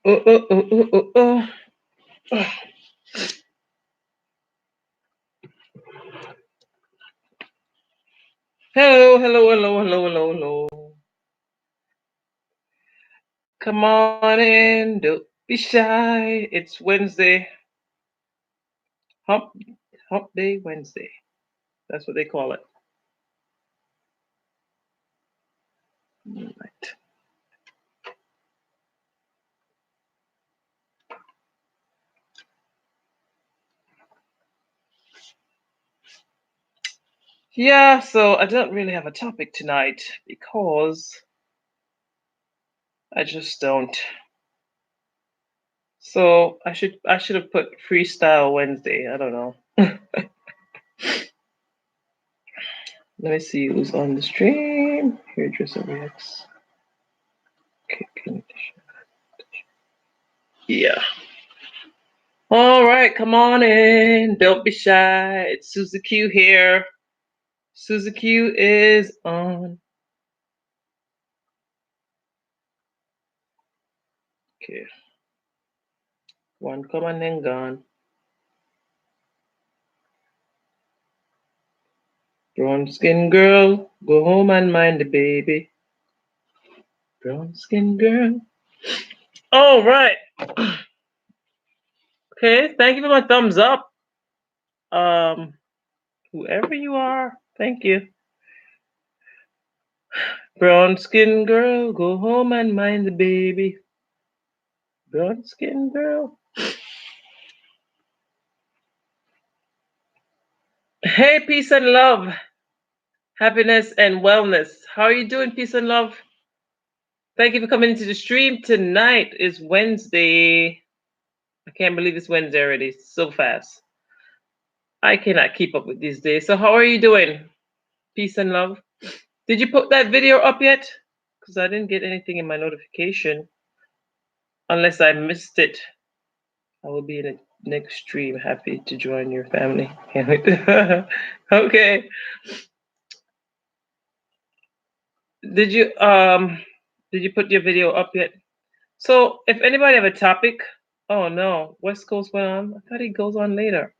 Oh, oh, oh, oh, oh, oh. Oh. Hello, hello, hello, hello, hello, hello. Come on in, don't be shy. It's Wednesday, hump, hump day Wednesday. That's what they call it. Right. Yeah, so I don't really have a topic tonight because I just don't. So I should have put Freestyle Wednesday. I don't know. Let me see who's on the stream. Hairdresser Reacts. Okay, yeah. All right, come on in. Don't be shy. It's Suzy Q here. Suzy Q is on. Okay, one come and then gone. Brown skin girl, go home and mind the baby. Brown skin girl. All right. Okay, thank you for my thumbs up. Um, whoever you are, thank you. Brown skin girl, go home and mind the baby. Brown skin girl. Hey, peace and love, happiness and wellness. How are you doing, peace and love? Thank you for coming into the stream. Tonight is Wednesday. I can't believe it's Wednesday already. It's so fast. I cannot keep up with these days. So, how are you doing? Peace and love. Did you put that video up yet? Because I didn't get anything in my notification. Unless I missed it. I will be in the next stream. Happy to join your family. Can't wait. Okay. Did you did you put your video up yet? So if anybody have a topic, oh no, West Coast went on. I thought he goes on later.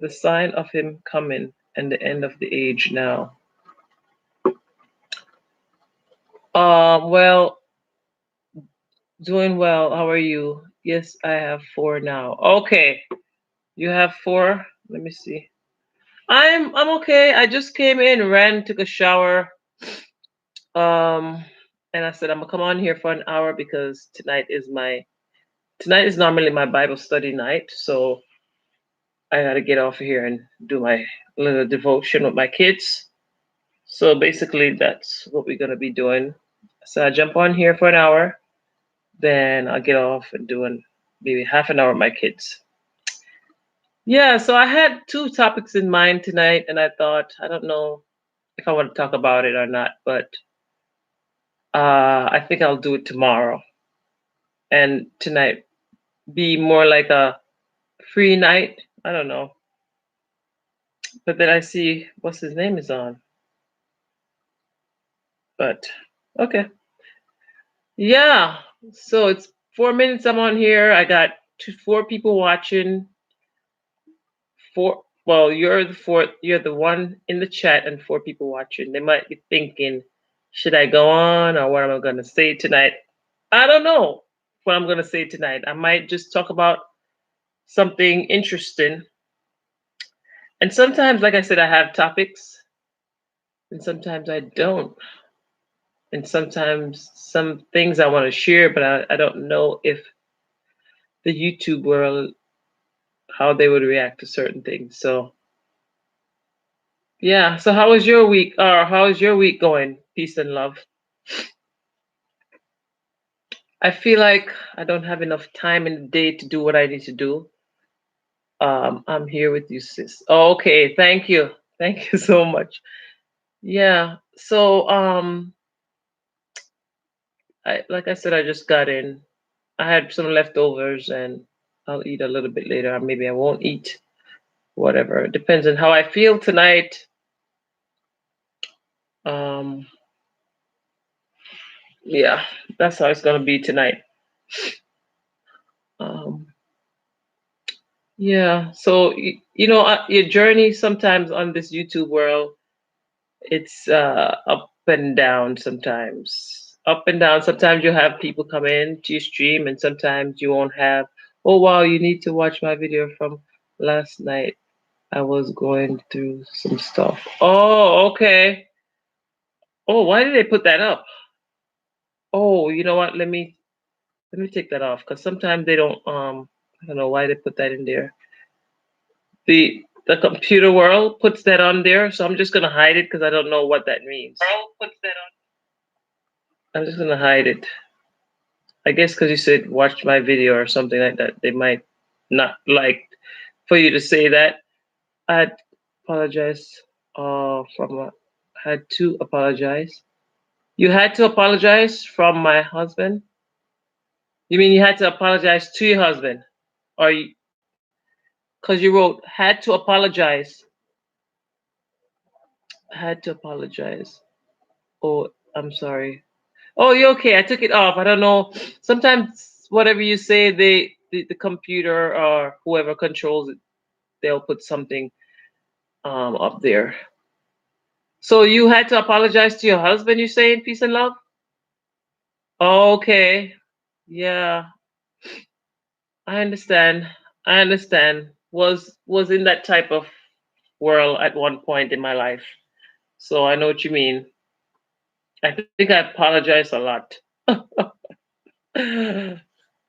The sign of him coming and the end of the age now. Well, doing well. How are you? Yes, I have four now. Okay, you have four. Let me see. I'm okay. I just came in, ran, took a shower. Um, and I said I'm gonna come on here for an hour because tonight is normally my Bible study night. So I gotta get off of here and do my little devotion with my kids. So basically, that's what we're gonna be doing. So I jump on here for an hour, then I'll get off and doing maybe half an hour with my kids. Yeah, so I had two topics in mind tonight, and I thought I don't know if I want to talk about it or not, but I think I'll do it tomorrow. And tonight be more like a free night. I don't know, but then I see what's his name is on. But okay. Yeah. So it's 4 minutes I'm on here. I got four people watching. Four. Well, you're the fourth. You're the one in the chat and four people watching. They might be thinking, should I go on or what am I going to say tonight? I don't know what I'm going to say tonight. I might just talk about something interesting. And sometimes, like I said, I have topics, and sometimes I don't. And sometimes some things I want to share, but I don't know if the YouTube world how they would react to certain things. So yeah. So how was your week? Or how is your week going? Peace and love. I feel like I don't have enough time in the day to do what I need to do. I'm here with you, sis. Oh, okay, thank you. Thank you so much. Yeah. So like I said, I just got in. I had some leftovers and I'll eat a little bit later. Or maybe I won't eat. Whatever. It depends on how I feel tonight. Um, yeah, that's how it's gonna be tonight. Yeah. So your journey sometimes on this YouTube world, it's up and down sometimes. Up and down. Sometimes you have people come in to your stream, and sometimes you won't have. Oh wow, you need to watch my video from last night. I was going through some stuff. Oh, okay. Oh, why did they put that up? Oh, you know what? Let me take that off because sometimes they don't. I don't know why they put that in there. The computer world puts that on there, so I'm just gonna hide it because I don't know what that means. World puts that on. I'm just gonna hide it. I guess because you said watch my video or something like that, they might not like for you to say that. I apologize. From had to apologize. You had to apologize from my husband. You mean you had to apologize to your husband, or you? Because you wrote had to apologize. Had to apologize. Oh, I'm sorry. Oh, you're okay. I took it off. I don't know. Sometimes whatever you say, the computer or whoever controls it, they'll put something up there. So you had to apologize to your husband. You say in peace and love. Okay. Yeah, I understand. I understand. Was in that type of world at one point in my life. So I know what you mean. I think I apologize a lot.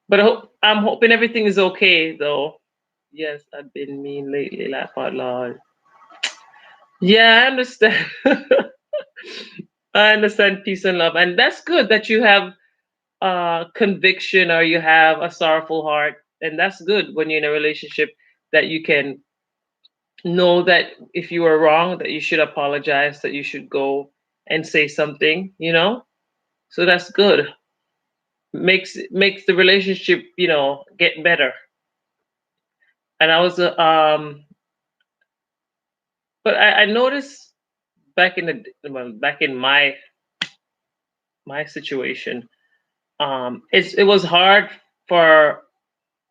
But I'm hoping everything is okay, though. Yes, I've been mean lately, laugh out loud. Yeah, I understand. I understand peace and love. And that's good that you have conviction or you have a sorrowful heart. And that's good when you're in a relationship that you can know that if you were wrong, that you should apologize, that you should go and say something, So that's good. Makes the relationship, get better. And I was but I noticed back in back in my situation, it was hard for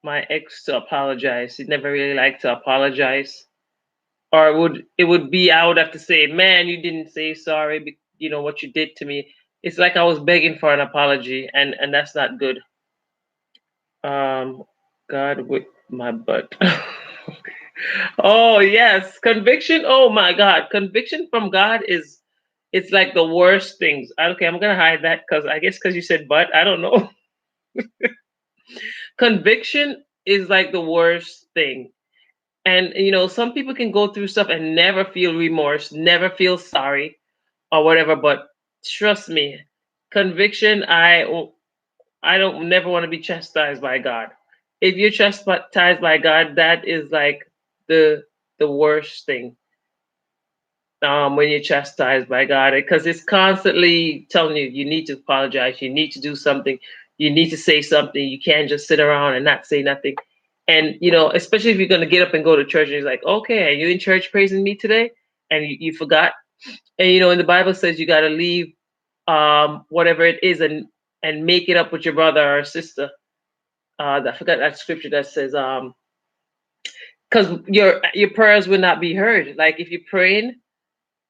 my ex to apologize. He never really liked to apologize, or it would be I would have to say, "Man, you didn't say sorry. You know what you did to me." It's like I was begging for an apology, and that's not good. Um, God with my butt. Oh yes, conviction. Oh my God, conviction from God is it's like the worst things. Okay, I'm gonna hide that because I guess because you said but I don't know. Conviction is like the worst thing, and some people can go through stuff and never feel remorse, never feel sorry or whatever. But trust me, conviction. I don't never want to be chastised by God. If you're chastised by God, that is like the the worst thing when you're chastised by God, because it's constantly telling you you need to apologize, you need to do something, you need to say something. You can't just sit around and not say nothing. And especially if you're gonna get up and go to church, and he's like, okay, are you in church praising me today? And you forgot. And in the Bible says you got to leave whatever it is and make it up with your brother or sister. I forgot that scripture that says because your prayers will not be heard. Like if you're praying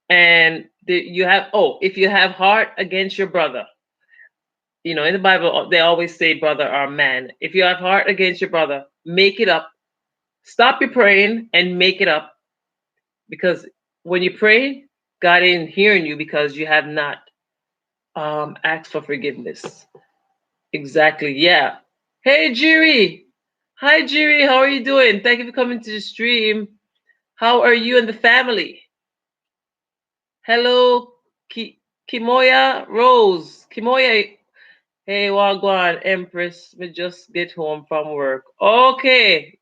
and you have if you have heart against your brother, in the Bible they always say brother or man. If you have heart against your brother, make it up. Stop your praying and make it up, because when you pray, God ain't hearing you because you have not asked for forgiveness. Exactly. Yeah. Hey, Jiri. Hi, Jiri. How are you doing? Thank you for coming to the stream. How are you and the family? Hello, Kimoya Rose. Kimoya. Hey, Wagwan Empress. We just get home from work. Okay.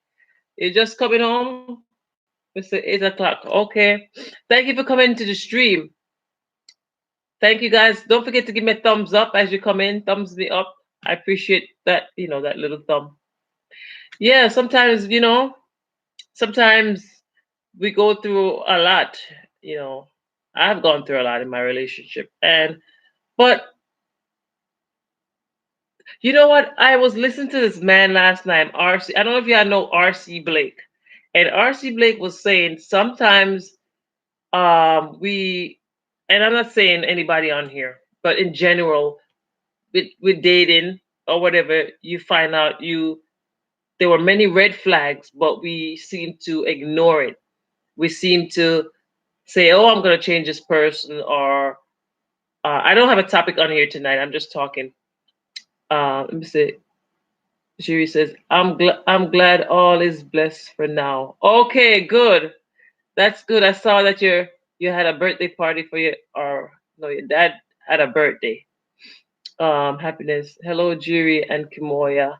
You're just coming home? It's 8 o'clock. Okay. Thank you for coming to the stream. Thank you guys. Don't forget to give me a thumbs up as you come in. Thumbs me up. I appreciate that, that little thumb. Yeah, sometimes we go through a lot, you know. I've gone through a lot in my relationship. But you know what? I was listening to this man last night, RC. I don't know if y'all know RC Blake. And RC Blake was saying sometimes we, and I'm not saying anybody on here, but in general, with dating or whatever, you find out there were many red flags, but we seem to ignore it. We seem to say, "Oh, I'm going to change this person," or I don't have a topic on here tonight. I'm just talking. Let me see. Shiri says, I'm glad all is blessed for now." Okay, good. That's good. I saw that you had a birthday party for your, or no, your dad had a birthday. Happiness. Hello, Jiri and Kimoya.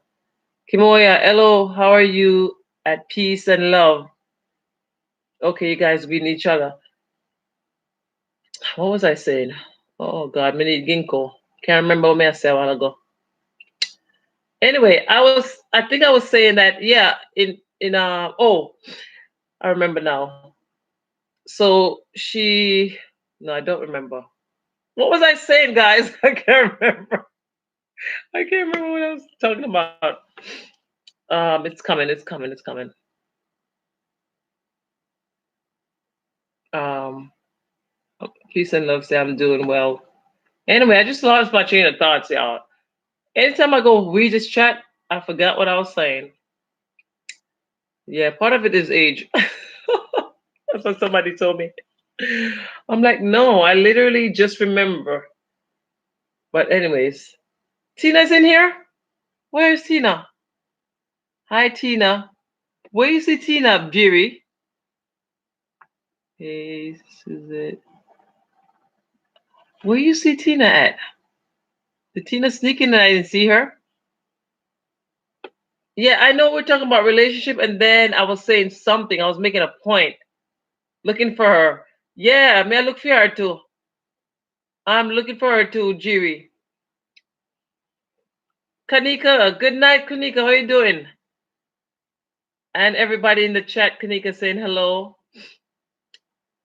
Kimoya, hello. How are you? At peace and love. Okay, you guys beating each other. What was I saying? Oh God, me need ginkgo. Can't remember what I said a while ago. Anyway, I think I was saying that, yeah, in oh, I remember now. So she, no, I don't remember. What was I saying, guys? I can't remember. I can't remember what I was talking about. It's coming, it's coming, it's coming. Um, Peace and love, say I'm doing well. Anyway, I just lost my train of thoughts, y'all. Anytime I go read this chat, I forgot what I was saying. Yeah, part of it is age. That's what somebody told me. I'm like, no, I literally just remember. But anyways, Tina's in here. Where is Tina? Hi, Tina. Where you see Tina, Jiri? Hey, Suzette. Where you see Tina at? Did Tina sneak in and I didn't see her? Yeah, I know we're talking about relationship, and then I was saying something. I was making a point, looking for her. Yeah, may I look for her too? I'm looking for her too, Jiri. Kanika, good night, Kanika. How you doing? And everybody in the chat, Kanika saying hello.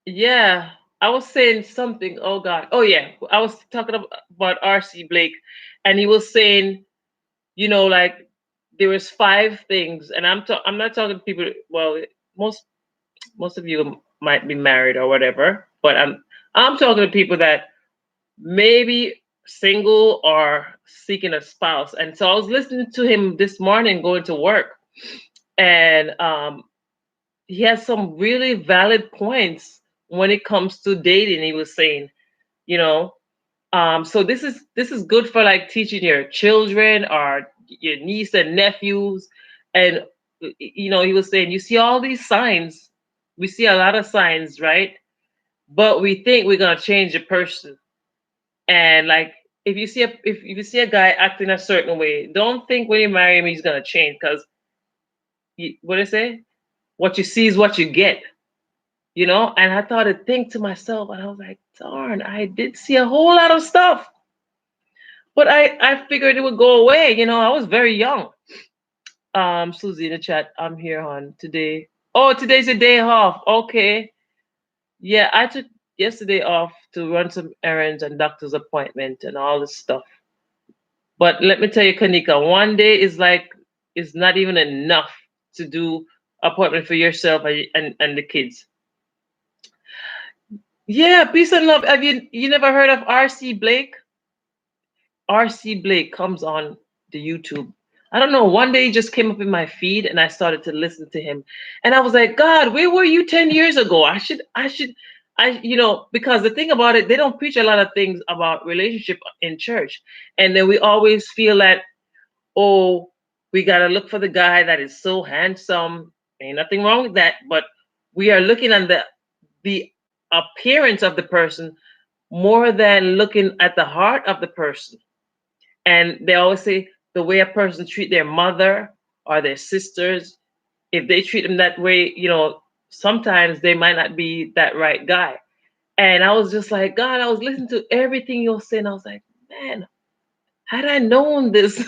Yeah, I was saying something. Oh God. Oh yeah, I was talking about RC Blake, and he was saying, like there was five things, and I'm not talking to people. Well, most most of you might be married or whatever, but I'm talking to people that maybe single or seeking a spouse. And so I was listening to him this morning going to work, and he has some really valid points when it comes to dating. He was saying, you know, so this is good for like teaching your children or your niece and nephews. And he was saying, you see all these signs, we see a lot of signs, right? But we think we're gonna change a person. And like, if you see a guy acting a certain way, don't think when you marry him he's gonna change, because what do they say? What you see is what you get. And I thought to think to myself, and I was like, darn, I did see a whole lot of stuff, but I figured it would go away. I was very young. Susie in the chat, I'm here on today. Oh, today's a day off. Okay. Yeah, I took yesterday off to run some errands and doctor's appointment and all this stuff. But let me tell you, Kanika, one day is not even enough to do appointment for yourself and the kids. Yeah, peace and love. Have you never heard of RC Blake? RC Blake comes on the YouTube. I don't know. One day he just came up in my feed and I started to listen to him. And I was like, God, where were you 10 years ago? Because the thing about it, they don't preach a lot of things about relationship in church. And then we always feel that, oh, we got to look for the guy that is so handsome. Ain't nothing wrong with that. But we are looking at the appearance of the person more than looking at the heart of the person. And they always say the way a person treat their mother or their sisters, if they treat them that way, sometimes they might not be that right guy. And I was just like, God, I was listening to everything you're saying. I was like, man, had I known this,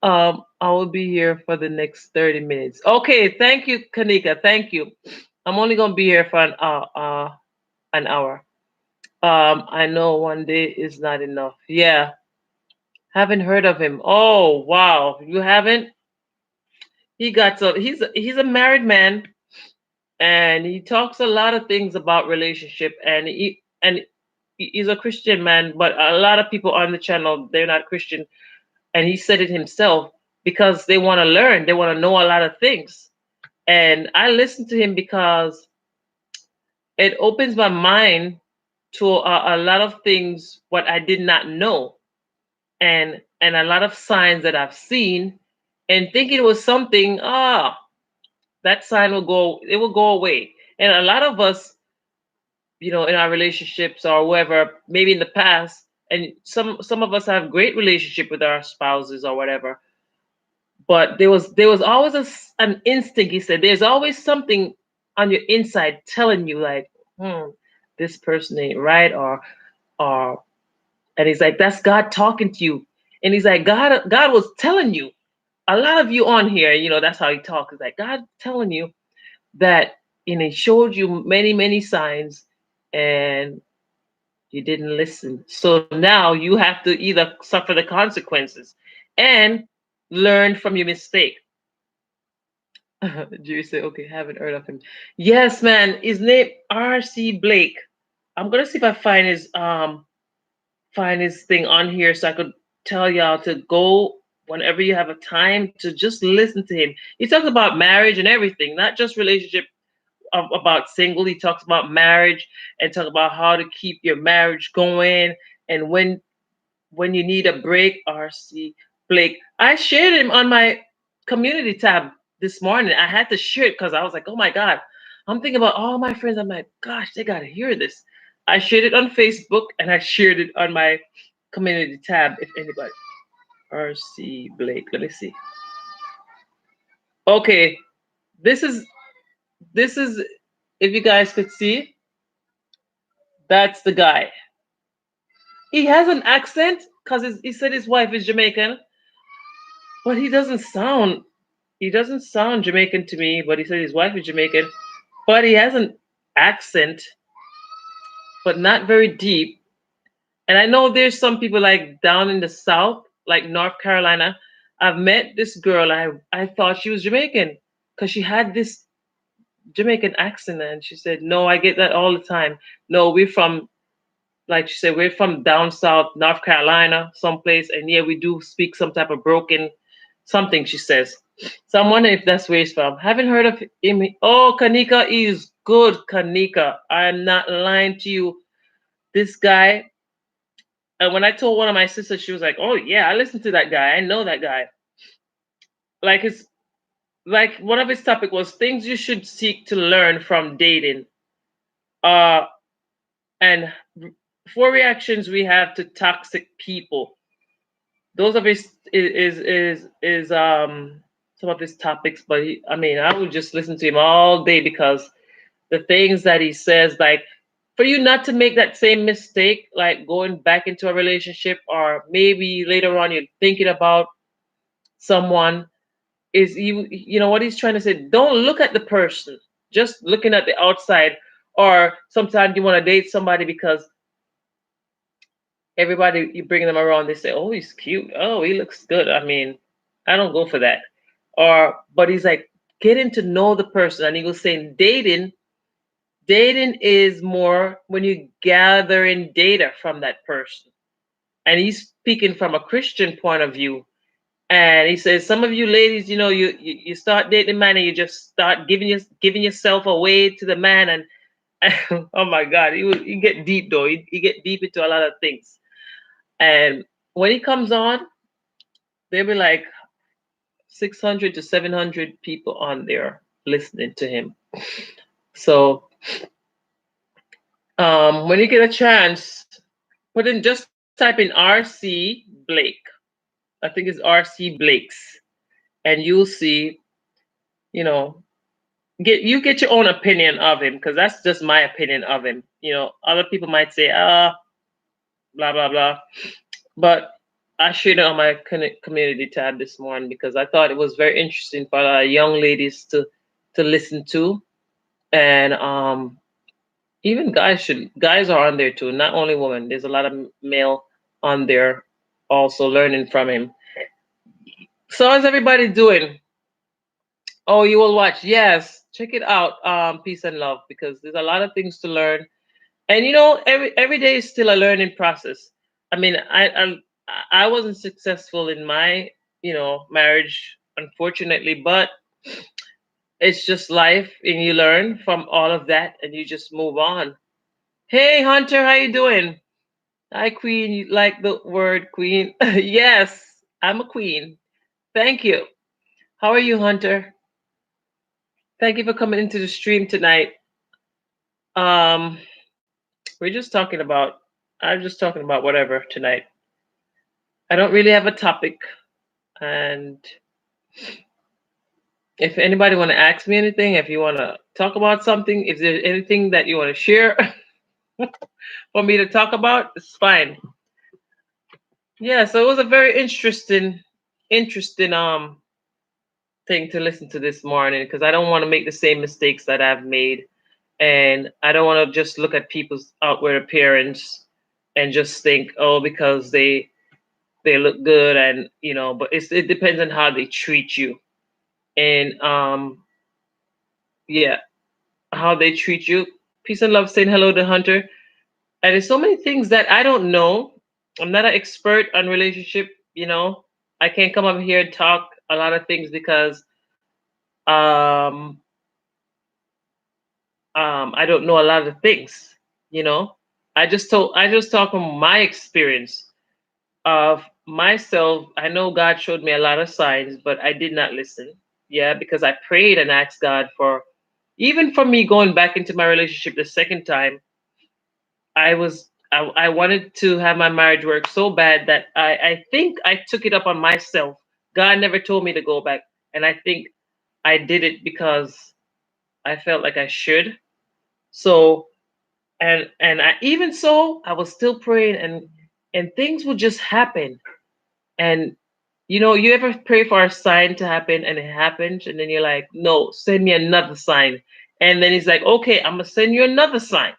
I will be here for the next 30 minutes. Okay, thank you, Kanika. Thank you. I'm only gonna be here for an hour. I know one day is not enough. Yeah, haven't heard of him. Oh, wow. You haven't? He's a married man, and he talks a lot of things about relationship, and he's a Christian man, but a lot of people on the channel, they're not Christian, and he said it himself, because they want to learn, they want to know a lot of things. And I listen to him because it opens my mind to a lot of things what I did not know, and a lot of signs that I've seen, and thinking it was something. That sign will go. It will go away. And a lot of us, in our relationships or whoever, maybe in the past, and some of us have great relationship with our spouses or whatever, but there was always an instinct. He said there's always something on your inside telling you like, this person ain't right, or and he's like, that's God talking to you. And he's like, God was telling you. A lot of you on here, that's how he talks. It's like God telling you that, and he showed you many, many signs, and you didn't listen. So now you have to either suffer the consequences and learn from your mistake. Jerry said, okay, haven't heard of him. Yes, man. His name R.C. Blake. I'm gonna see if I find his thing on here so I could tell y'all to go whenever you have a time to just listen to him. He talks about marriage and everything, not just relationship, about single. He talks about marriage and talk about how to keep your marriage going, and when you need a break. RC Blake. I shared him on my community tab this morning. I had to share it because I was like, oh my God. I'm thinking about all my friends. I'm like, gosh, they gotta hear this. I shared it on Facebook and I shared it on my community tab. If anybody, RC Blake. Let me see. Okay, this is this is if you guys could see, that's the guy. He has an accent because he said his wife is Jamaican, but he doesn't sound Jamaican to me. But he said his wife is Jamaican, but he has an accent, but not very deep. And I know there's some people like down in the South, like North Carolina. I've met this girl. I thought she was Jamaican because she had this Jamaican accent, and she said, "No, I get that all the time. No, we're from, like she said, we're from down south, North Carolina, someplace, and yeah, we do speak some type of broken something." She says. So I'm wondering if that's where he's from. Haven't heard of him. Oh, Kanika is good. Kanika, I'm not lying to you. This guy. And when I told one of my sisters, she was like, "Oh yeah, I listened to that guy. I know that guy." Like his, like one of his topic was things you should seek to learn from dating. Uh, and 4 reactions we have to toxic people. Those of his is some of his topics, but I mean, I would just listen to him all day because the things that he says, like for you not to make that same mistake, like going back into a relationship, or maybe later on you're thinking about someone, is you know what he's trying to say. Don't look at the person, just looking at the outside. Or sometimes you want to date somebody because everybody you bring them around, they say, "Oh, he's cute. Oh, he looks good." I mean, I don't go for that. But he's like getting to know the person, and he was saying dating is more when you gathering data from that person, and he's speaking from a Christian point of view. And he says, some of you ladies, you start dating a man and you just start giving yourself away to the man, and oh my God, he get deep though. He get deep into a lot of things. And when he comes on, there'll be like 600 to 700 people on there listening to him. So when you get a chance, just type in RC Blake. I think it's RC Blakes, and you'll see, you know, get your own opinion of him, because that's just my opinion of him. Other people might say, blah blah blah, but I shared it on my community tab this morning because I thought it was very interesting for young ladies to listen to, and even guys are on there too, not only women. There's a lot of male on there also learning from him. So how's everybody doing? Oh, you will watch. Yes, check it out. Peace and love, because there's a lot of things to learn, and every day is still a learning process. I mean, I wasn't successful in my marriage, unfortunately, but it's just life, and you learn from all of that, and you just move on. Hey, Hunter, how you doing? Hi, Queen. You like the word queen? Yes, I'm a queen. Thank you. How are you, Hunter? Thank you for coming into the stream tonight. Um, we're just talking about. I'm just talking about whatever tonight. I don't really have a topic, and if anybody want to ask me anything, if you want to talk about something, if there's anything that you want to share for me to talk about, it's fine. Yeah, so it was a very interesting thing to listen to this morning, because I don't want to make the same mistakes that I've made, and I don't want to just look at people's outward appearance and just think, oh, because they look good, and but it depends on how they treat you, and yeah, how they treat you. Peace and love, saying hello to Hunter. And there's so many things that I don't know. I'm not an expert on relationship. I can't come up here and talk a lot of things because um I don't know a lot of things. You know, I just talk from my experience of myself. I know God showed me a lot of signs, but I did not listen. Yeah, because I prayed and asked God for, even for me going back into my relationship the second time. I wanted to have my marriage work so bad that I think I took it up on myself. God never told me to go back, and I think I did it because I felt like I should. So, and even so, I was still praying, and things would just happen. And you ever pray for a sign to happen and it happens, and then you're like, no, send me another sign. And then he's like, okay, I'm gonna send you another sign.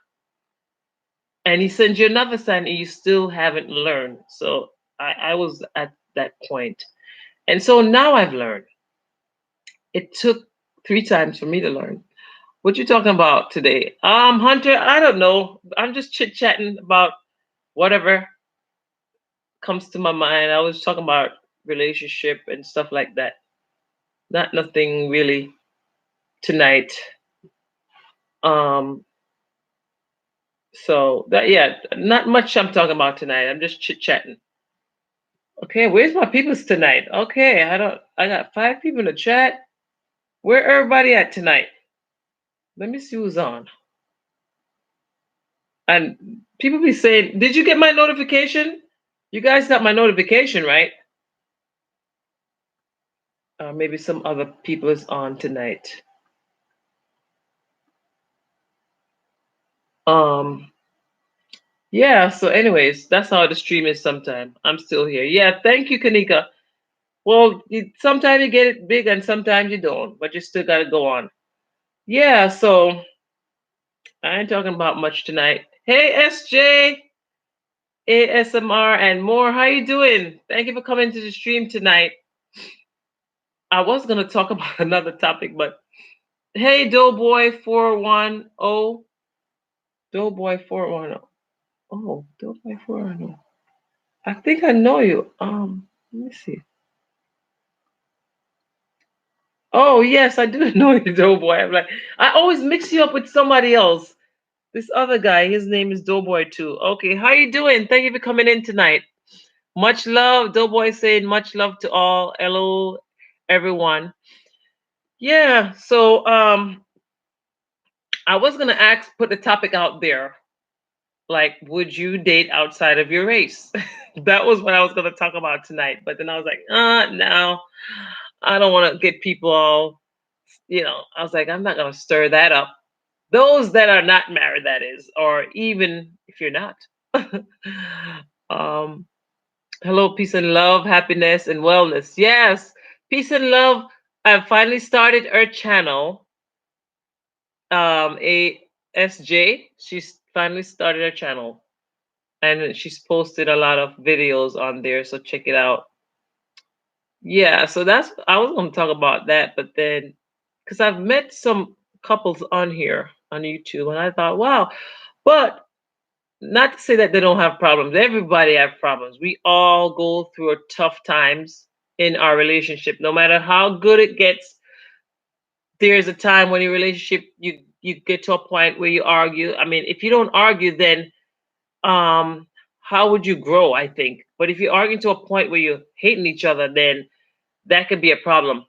And he sends you another sign, and you still haven't learned. So I was at that point. And so now I've learned. It took 3 times for me to learn. What you talking about today? Hunter, I don't know. I'm just chit-chatting about whatever comes to my mind. I was talking about relationship and stuff like that. Not nothing really tonight. Um, so that, yeah, not much I'm talking about tonight. I'm just chit-chatting. Okay, where's my peoples tonight? Okay, I got 5 people in the chat. Where everybody at tonight? Let me see who's on. And people be saying, did you get my notification? You guys got my notification, right? Maybe some other people is on tonight. Um, yeah, so anyways, that's how the stream is sometimes. I'm still here. Yeah, thank you, Kanika. Well, sometimes you get it big and sometimes you don't, but you still gotta go on. Yeah, so I ain't talking about much tonight. Hey, SJ, ASMR, and more. How you doing? Thank you for coming to the stream tonight. I was gonna talk about another topic, but hey, Doughboy 410, Doughboy 410. Oh, Doughboy 410. I think I know you. Let me see. Oh yes, I do know you, Doughboy. I'm like, I always mix you up with somebody else. This other guy, his name is Doughboy too. Okay, how you doing? Thank you for coming in tonight. Much love, Doughboy saying much love to all. Hello, everyone. Yeah, so I was gonna put the topic out there. Like, would you date outside of your race? That was what I was gonna talk about tonight. But then I was like, no, I don't want to get people all, I was like, I'm not gonna stir that up. Those that are not married, that is, or even if you're not. um, hello, peace and love, happiness and wellness. Yes, peace and love. I finally started her channel. ASJ. She's finally started her channel, and she's posted a lot of videos on there. So check it out. Yeah, so I was going to talk about that, but then because I've met some couples on here on YouTube, and I thought, wow. But not to say that they don't have problems. Everybody have problems. We all go through tough times in our relationship. No matter how good it gets, there's a time when your relationship you get to a point where you argue. I mean, if you don't argue, then um how would you grow? I think. But if you argue to a point where you're hating each other, then that could be a problem.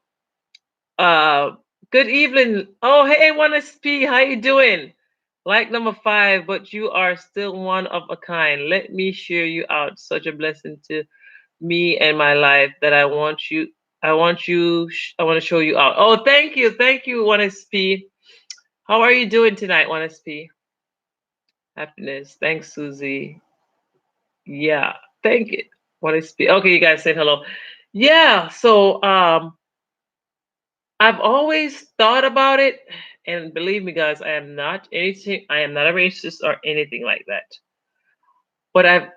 Uh, Good evening. Oh, hey, 1SP, how you doing? Like number five, but you are still one of a kind. Let me share you out. Such a blessing to me and my life that I want you. I want you. I want to show you out. Oh, thank you, 1SP. How are you doing tonight, 1SP? Happiness. Thanks, Susie. Yeah, thank you, 1SP. Okay, you guys said hello. Yeah, so I've always thought about it, and believe me, guys, I am not anything. I am not a racist or anything like that. But I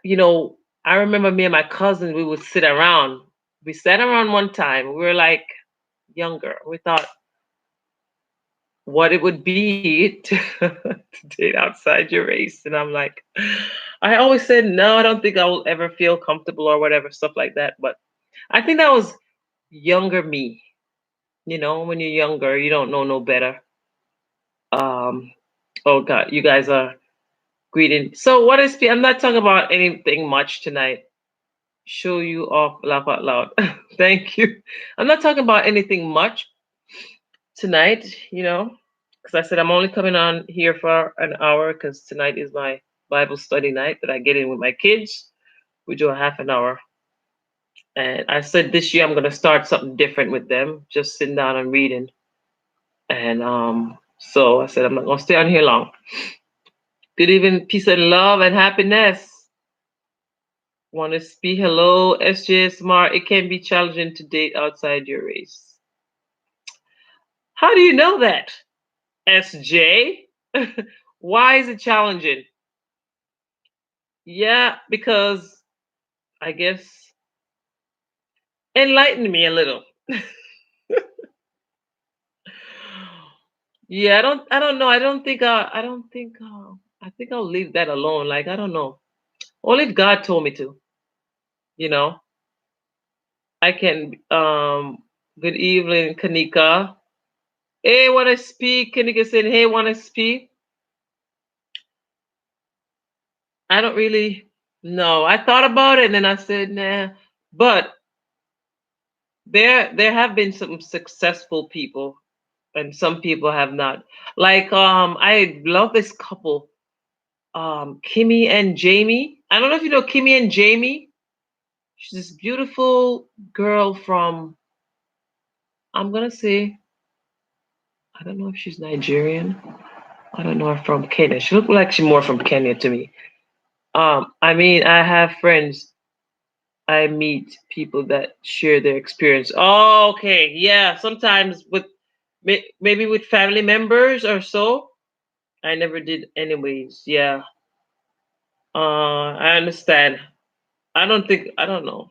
remember me and my cousin. We would sit around. We sat around one time. We were like younger. We thought what it would be to date outside your race, and I'm like, I always said no. I don't think I will ever feel comfortable or whatever stuff like that. But I think that was younger me. When you're younger, you don't know no better. Um, oh God, you guys are greeting. So what is? I'm not talking about anything much tonight. Show you off, laugh out loud. Thank you. I'm not talking about anything much tonight. Because I said I'm only coming on here for an hour because tonight is my Bible study night that I get in with my kids. We do a half an hour, and I said this year I'm gonna start something different with them, just sitting down and reading. And so I said I'm not gonna stay on here long. Good evening, peace and love and happiness. Want to speak? Hello, SJ Smart. It can be challenging to date outside your race. How do you know that, SJ? Why is it challenging? Yeah, because I guess enlighten me a little. Yeah, I don't know. I think I'll leave that alone. Like, I don't know. Only if God told me to, you know. I can good evening, Kanika. Hey, wanna speak? Kanika said, hey, wanna speak? I don't really know. I thought about it and then I said, nah. But there have been some successful people and some people have not. Like I love this couple, Kimmy and Jamie. I don't know if you know Kimmy and Jamie. She's this beautiful girl from, I'm gonna say, I don't know if she's Nigerian. I don't know her from Kenya. She looked like she's more from Kenya to me. I mean, I have friends. I meet people that share their experience. Oh, okay, yeah. Sometimes with maybe with family members or so. I never did, anyways. Yeah. I understand. I don't know.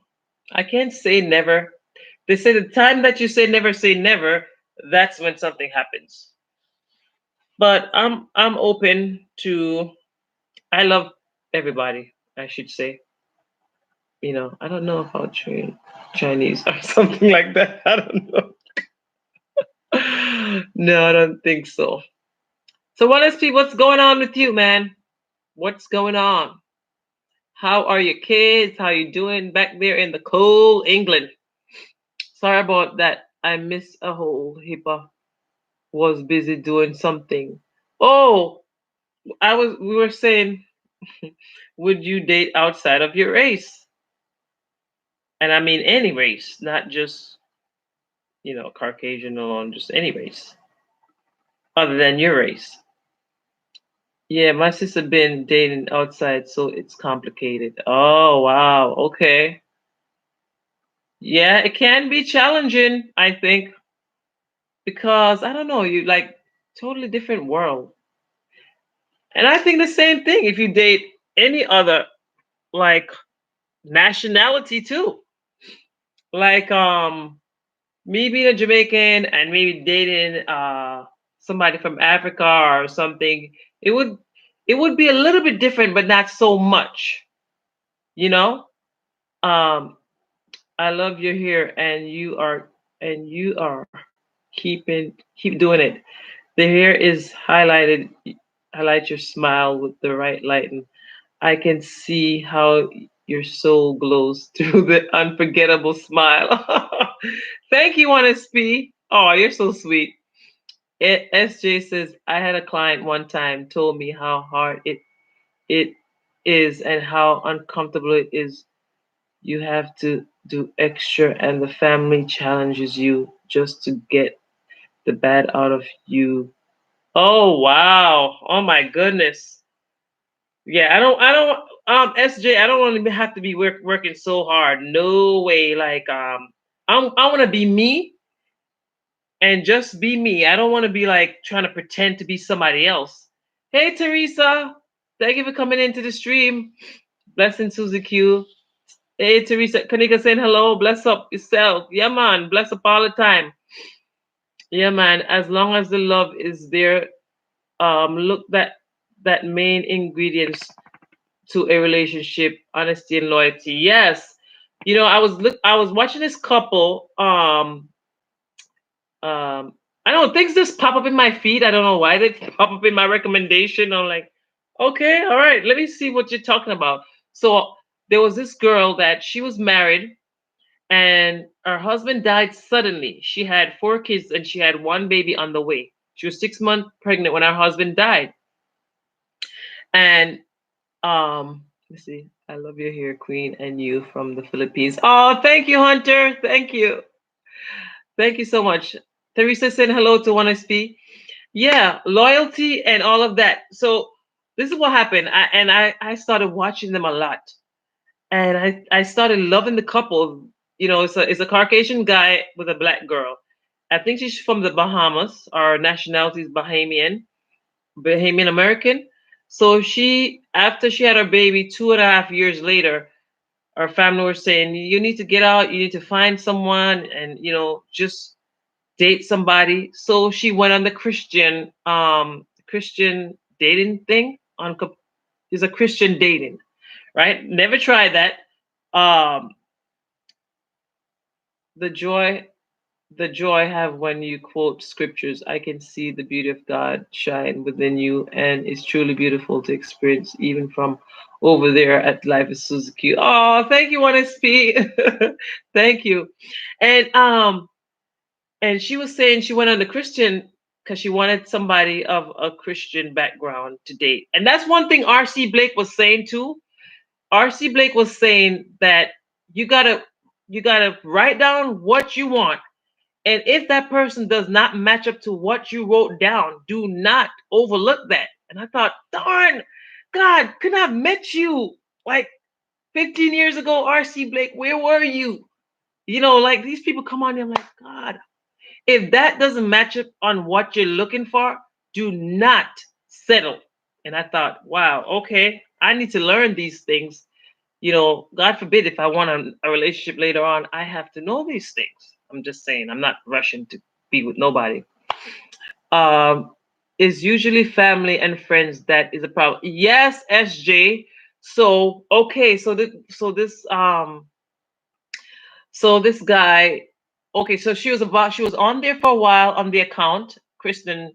I can't say never. They say the time that you say never, that's when something happens. But I'm open to. I love everybody. I should say. I don't know if I'll train Chinese or something like that. I don't know. No, I don't think so. So what's going on with you, man? What's going on? How are your kids? How you doing back there in the cold England? Sorry about that. I missed a whole heap of, was busy doing something. Oh, we were saying, would you date outside of your race? And I mean any race, not just, Caucasian alone, just any race other than your race. Yeah, my sister been dating outside, so it's complicated. Oh, wow. Okay. Yeah, it can be challenging, I think, because I don't know, you like totally different world. And I think the same thing if you date any other like nationality too. Like Me being a Jamaican and maybe dating somebody from Africa or something, it would it would be a little bit different, but not so much, you know. Um, I love your hair, and you are keep doing it. The hair is highlighted. Highlight your smile with the right light, and I can see how your soul glows through the unforgettable smile. Thank you, NSP. Oh, you're so sweet. SJ says, I had a client one time told me how hard it is and how uncomfortable it is. You have to do extra, and the family challenges you just to get the bad out of you. Oh wow! Oh my goodness! Yeah, SJ, I don't want to have to be working so hard. No way. Like, I want to be me and just be me. I don't want to be like trying to pretend to be somebody else. Hey, Teresa, thank you for coming into the stream. Blessing Susie Q. Hey, Teresa, Kanika saying hello. Bless up yourself. Yeah, man. Bless up all the time. Yeah, man. As long as the love is there, look that main ingredients to a relationship, honesty and loyalty. Yes. I was watching this couple. I don't know, things just pop up in my feed. I don't know why they pop up in my recommendation. I'm like, okay, all right, let me see what you're talking about. So there was this girl that she was married and her husband died suddenly. She had 4 kids and she had one baby on the way. She was 6 months pregnant when her husband died. And let's see. I love your hair, Queen, and you from the Philippines. Oh, thank you, Hunter. Thank you. Thank you so much. Teresa said hello to 1SP. Yeah, loyalty and all of that. So this is what happened. I started watching them a lot. And I started loving the couple. It's a Caucasian guy with a black girl. I think she's from the Bahamas. Our nationality is Bahamian American. So after she had her baby, 2.5 years later, our family were saying, you need to get out, you need to find someone, and just date somebody. So she went on the Christian dating thing is a Christian dating, right? Never tried that. Um, the joy the joy I have when you quote scriptures, I can see the beauty of God shine within you, and it's truly beautiful to experience even from over there at Life is Suzuki. Oh, thank you, 1SP. Thank you. And she was saying she went on the Christian because she wanted somebody of a Christian background to date. And that's one thing RC Blake was saying too. RC Blake was saying that you gotta you gotta write down what you want. And if that person does not match up to what you wrote down, do not overlook that. And I thought, darn, God, couldn't have met you like 15 years ago, RC Blake. Where were you? Like these people come on here, I'm like, God, if that doesn't match up on what you're looking for, do not settle. And I thought, wow, okay, I need to learn these things. God forbid if I want a relationship later on, I have to know these things. I'm just saying, I'm not rushing to be with nobody. Um, is usually family and friends that is a problem. Yes, SJ. So okay, so this guy, okay, so she was on there for a while on the account, Christian.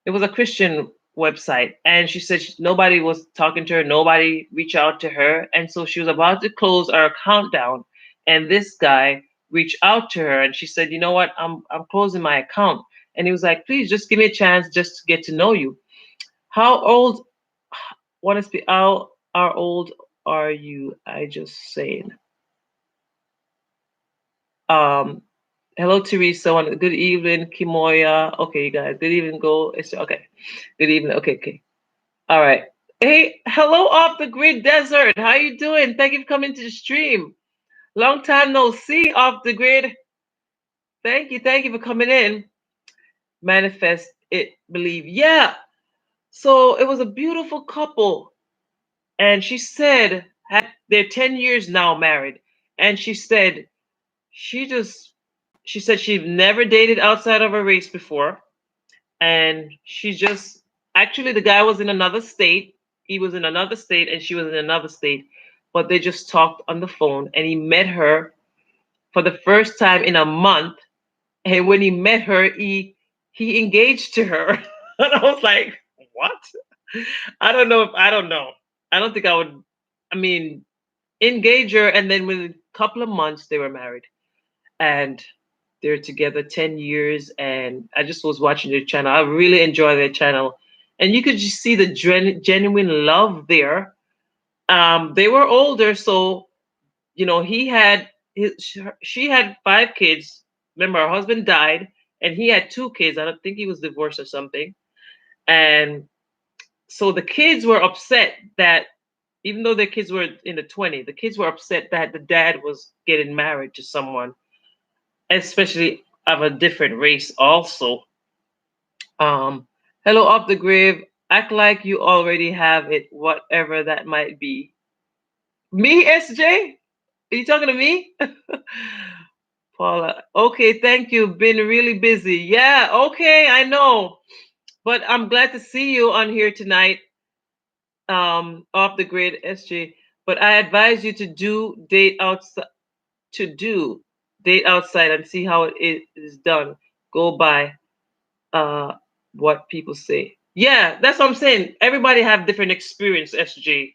It was a Christian website, and she said nobody was talking to her, nobody reached out to her, and so she was about to close our account down, and this guy reached out to her, and she said, "You know what? I'm closing my account," and he was like, "Please, just give me a chance, just to get to know you." How old? What is how old are you? I just saying. Um, Hello, Teresa. Good evening, Kimoya. Okay, you guys. Good evening, go. Okay. Good evening. Okay, okay. All right. Hey, hello off the grid desert. How you doing? Thank you for coming to the stream. Long time no see off the grid. Thank you for coming in. Manifest it, believe. Yeah. So it was a beautiful couple, and she said they're 10 years now married, and she said she just she said she'd never dated outside of her race before, and she just actually the guy was in another state. He was in another state, and she was in another state, but they just talked on the phone, and he met her for the first time in a month. And when he met her, he engaged to her, and I was like, "What? I don't know. If I don't know. I don't think I would. I mean, engage her, and then within a couple of months they were married, and they're together 10 years. And I just was watching their channel. I really enjoy their channel, and you could just see the genuine love there. They were older, so he had she had 5 kids. Remember, her husband died, and he had 2 kids. I don't think he was divorced or something. And so the kids were upset that even though their kids were in the 20s, the kids were upset that the dad was getting married to someone, especially of a different race also. Um, Hello, off the grave. Act like you already have it, whatever that might be. Me, SJ? Are you talking to me? Paula. Okay, thank you. Been really busy. Yeah, okay, I know. But I'm glad to see you on here tonight, off the grid, SJ. But I advise you to do date outside and see how is done. Go by uh what people say. Yeah, that's what I'm saying. Everybody have different experience, SJ.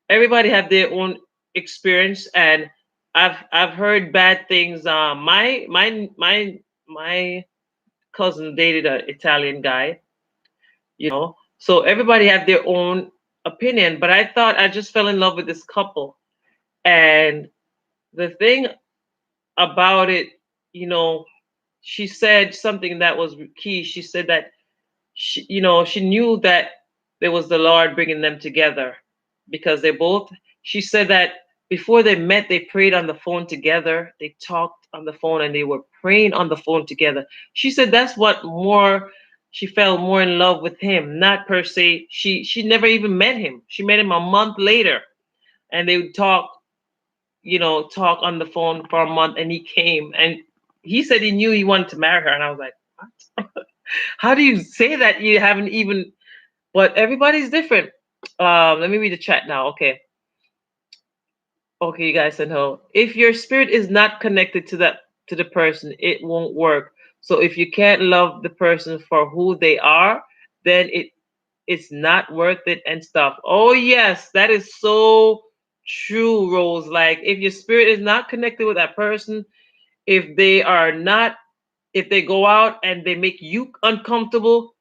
Everybody have their own experience, and I've heard bad things. My cousin dated an Italian guy, so everybody have their own opinion. But I thought I just fell in love with this couple, and the thing about it, you know, she said something that was key. She said that she knew that it was the Lord bringing them together because they both. She said that before they met, they prayed on the phone together. They talked on the phone and they were praying on the phone together. She said that's what more. She fell more in love with him, not per se. She never even met him. She met him a month later, and they would talk on the phone for a month, and he came and he said he knew he wanted to marry her, and I was like, what? How do you say that you haven't even? But everybody's different. Let me read the chat now. Okay, you guys said no. If your spirit is not connected to the person, it won't work. So if you can't love the person for who they are, then it's not worth it and stuff. Oh yes, that is so true, Rose. Like if your spirit is not connected with that person, if they are not, if they go out and they make you uncomfortable,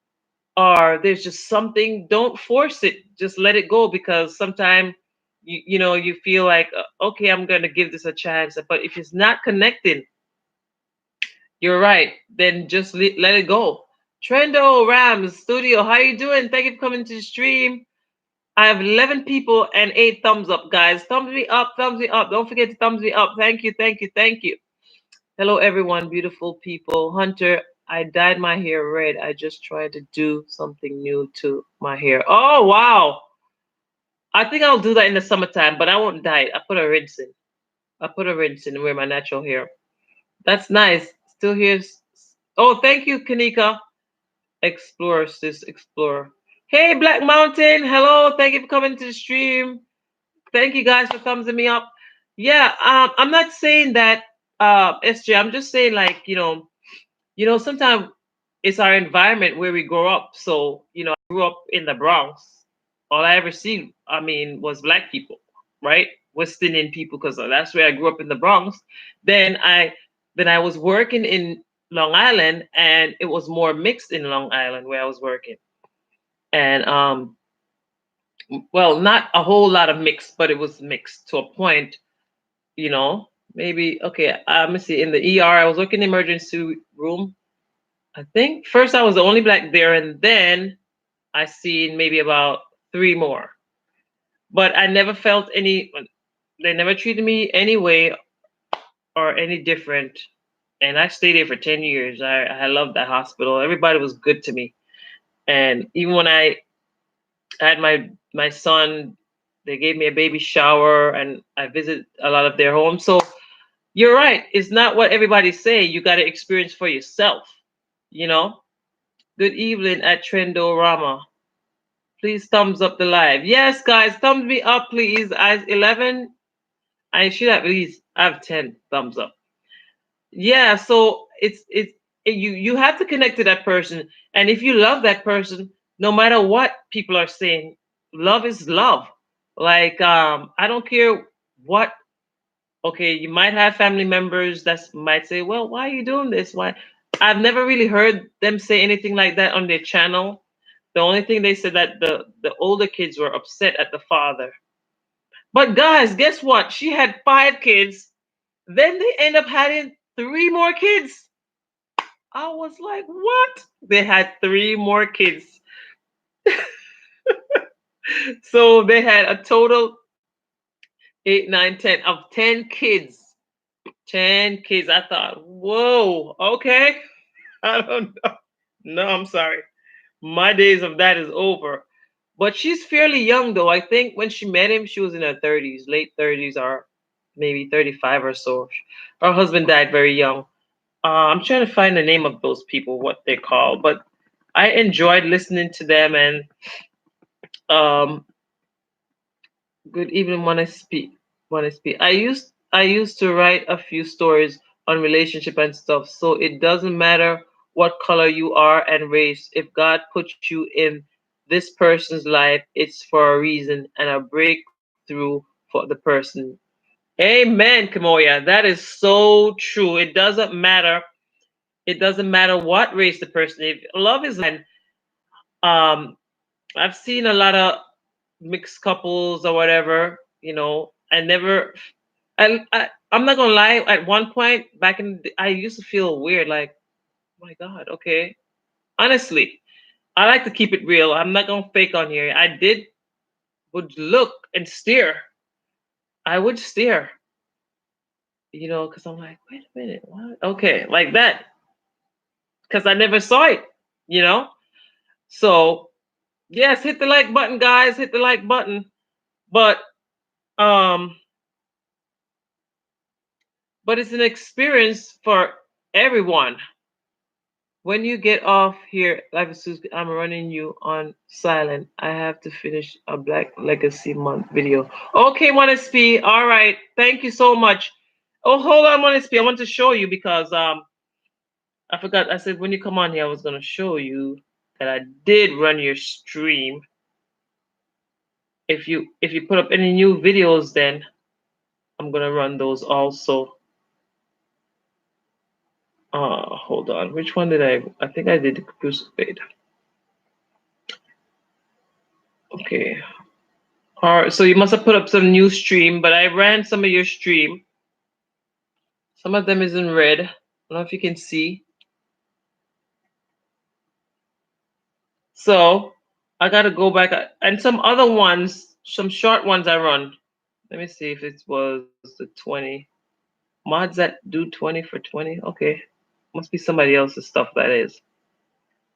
or there's just something, don't force it. Just let it go, because sometimes you feel like, okay, I'm going to give this a chance, but if it's not connected, you're right, then just let it go. Trendo Rams Studio, how you doing? Thank you for coming to the stream. I have 11 people and 8 thumbs up, guys. Thumbs me up, thumbs me up. Don't forget to thumbs me up. Thank you, thank you, thank you. Hello, everyone, beautiful people. Hunter, I dyed my hair red. I just tried to do something new to my hair. Oh, wow. I think I'll do that in the summertime, but I won't dye it. I put a rinse in. I put a rinse in where my natural hair. That's nice. Still here. Oh, thank you, Kanika. Explore, sis, explore. Hey, Black Mountain. Hello. Thank you for coming to the stream. Thank you guys for thumbsing me up. Yeah, I'm not saying that, SJ. I'm just saying, like, sometimes it's our environment where we grow up. So, I grew up in the Bronx. All I ever seen, I mean, was black people, right? West Indian people, because that's where I grew up in the Bronx. Then I was working in Long Island, and it was more mixed in Long Island where I was working. And well, not a whole lot of mixed, but it was mixed to a point, maybe. Okay, let me see. In the ER, I was working in the emergency room. I think first I was the only black there, and then I seen maybe about 3 more. But I never felt any. They never treated me any way or any different, and I stayed there for 10 years. I loved that hospital. Everybody was good to me, and even when I had my son, they gave me a baby shower, and I visited a lot of their homes. So you're right. It's not what everybody say. You got to experience for yourself. You know. Good evening at Trendorama. Please thumbs up the live. Yes, guys, thumbs me up, please. As 11, I should at least have 10 thumbs up. Yeah, so you have to connect to that person, and if you love that person, no matter what people are saying, love is love. Like I don't care what. Okay, you might have family members that might say, "Well, why are you doing this? Why?" I've never really heard them say anything like that on their channel. The only thing they said that the older kids were upset at the father. But guys, guess what? She had 5 kids. Then they end up having 3 more kids. I was like, what? They had 3 more kids. So they had a total 8, 9, 10 of 10 kids. 10 kids. I thought, whoa, okay. I don't know. No, I'm sorry. My days of that is over. But she's fairly young though. I think when she met him, she was in her 30s, late 30s, or maybe 35 or so. Her husband died very young. I'm trying to find the name of those people, what they call, but I enjoyed listening to them. And um, good evening, wanna speak, wanna speak. I used to write a few stories on relationship and stuff, so it doesn't matter what color you are and race. If God put you in this person's life, it's for a reason and a breakthrough for the person. Amen, Kamoya. That is so true. It doesn't matter. It doesn't matter what race the person is. Love is and um I've seen a lot of mixed couples or whatever, I never I'm not gonna lie, at one point back I used to feel weird, like, oh my God, okay. Honestly, I like to keep it real. I'm not gonna fake on here. I did would look and stare. I would stare, because I'm like, wait a minute, what? Okay, like that. Because I never saw it, you know? So yes, hit the like button, guys. Hit the like button. But um, but it's an experience for everyone. When you get off here, like Susan, I'm running you on silent. I have to finish a Black Legacy Month video. Okay, 1SP. All right. Thank you so much. Oh, hold on, 1SP. I want to show you because I forgot. I said when you come on here, I was gonna show you that I did run your stream. If you put up any new videos, then I'm gonna run those also. Hold on. Which one did I? I think I did the crucified. Okay. All right. So you must have put up some new stream, but I ran some of your stream. Some of them is in red. I don't know if you can see. So I gotta go back and some other ones, some short ones I run. Let me see if it was the 20 mods that do 20 for 20. Okay, must be somebody else's stuff that is.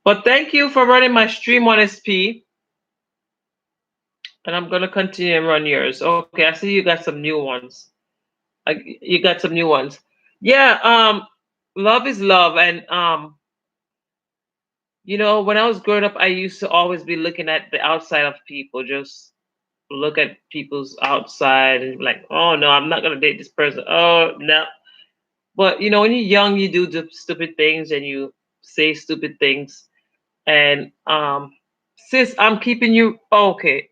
But thank you for running my stream 1SP. And I'm gonna continue and run yours. Okay, I see you got some new ones. You got some new ones. Yeah, love is love. And when I was growing up, I used to always be looking at the outside of people, just look at people's outside and be like, oh no, I'm not gonna date this person. Oh no. But when you're young, you do the stupid things and you say stupid things. And sis, I'm keeping you okay.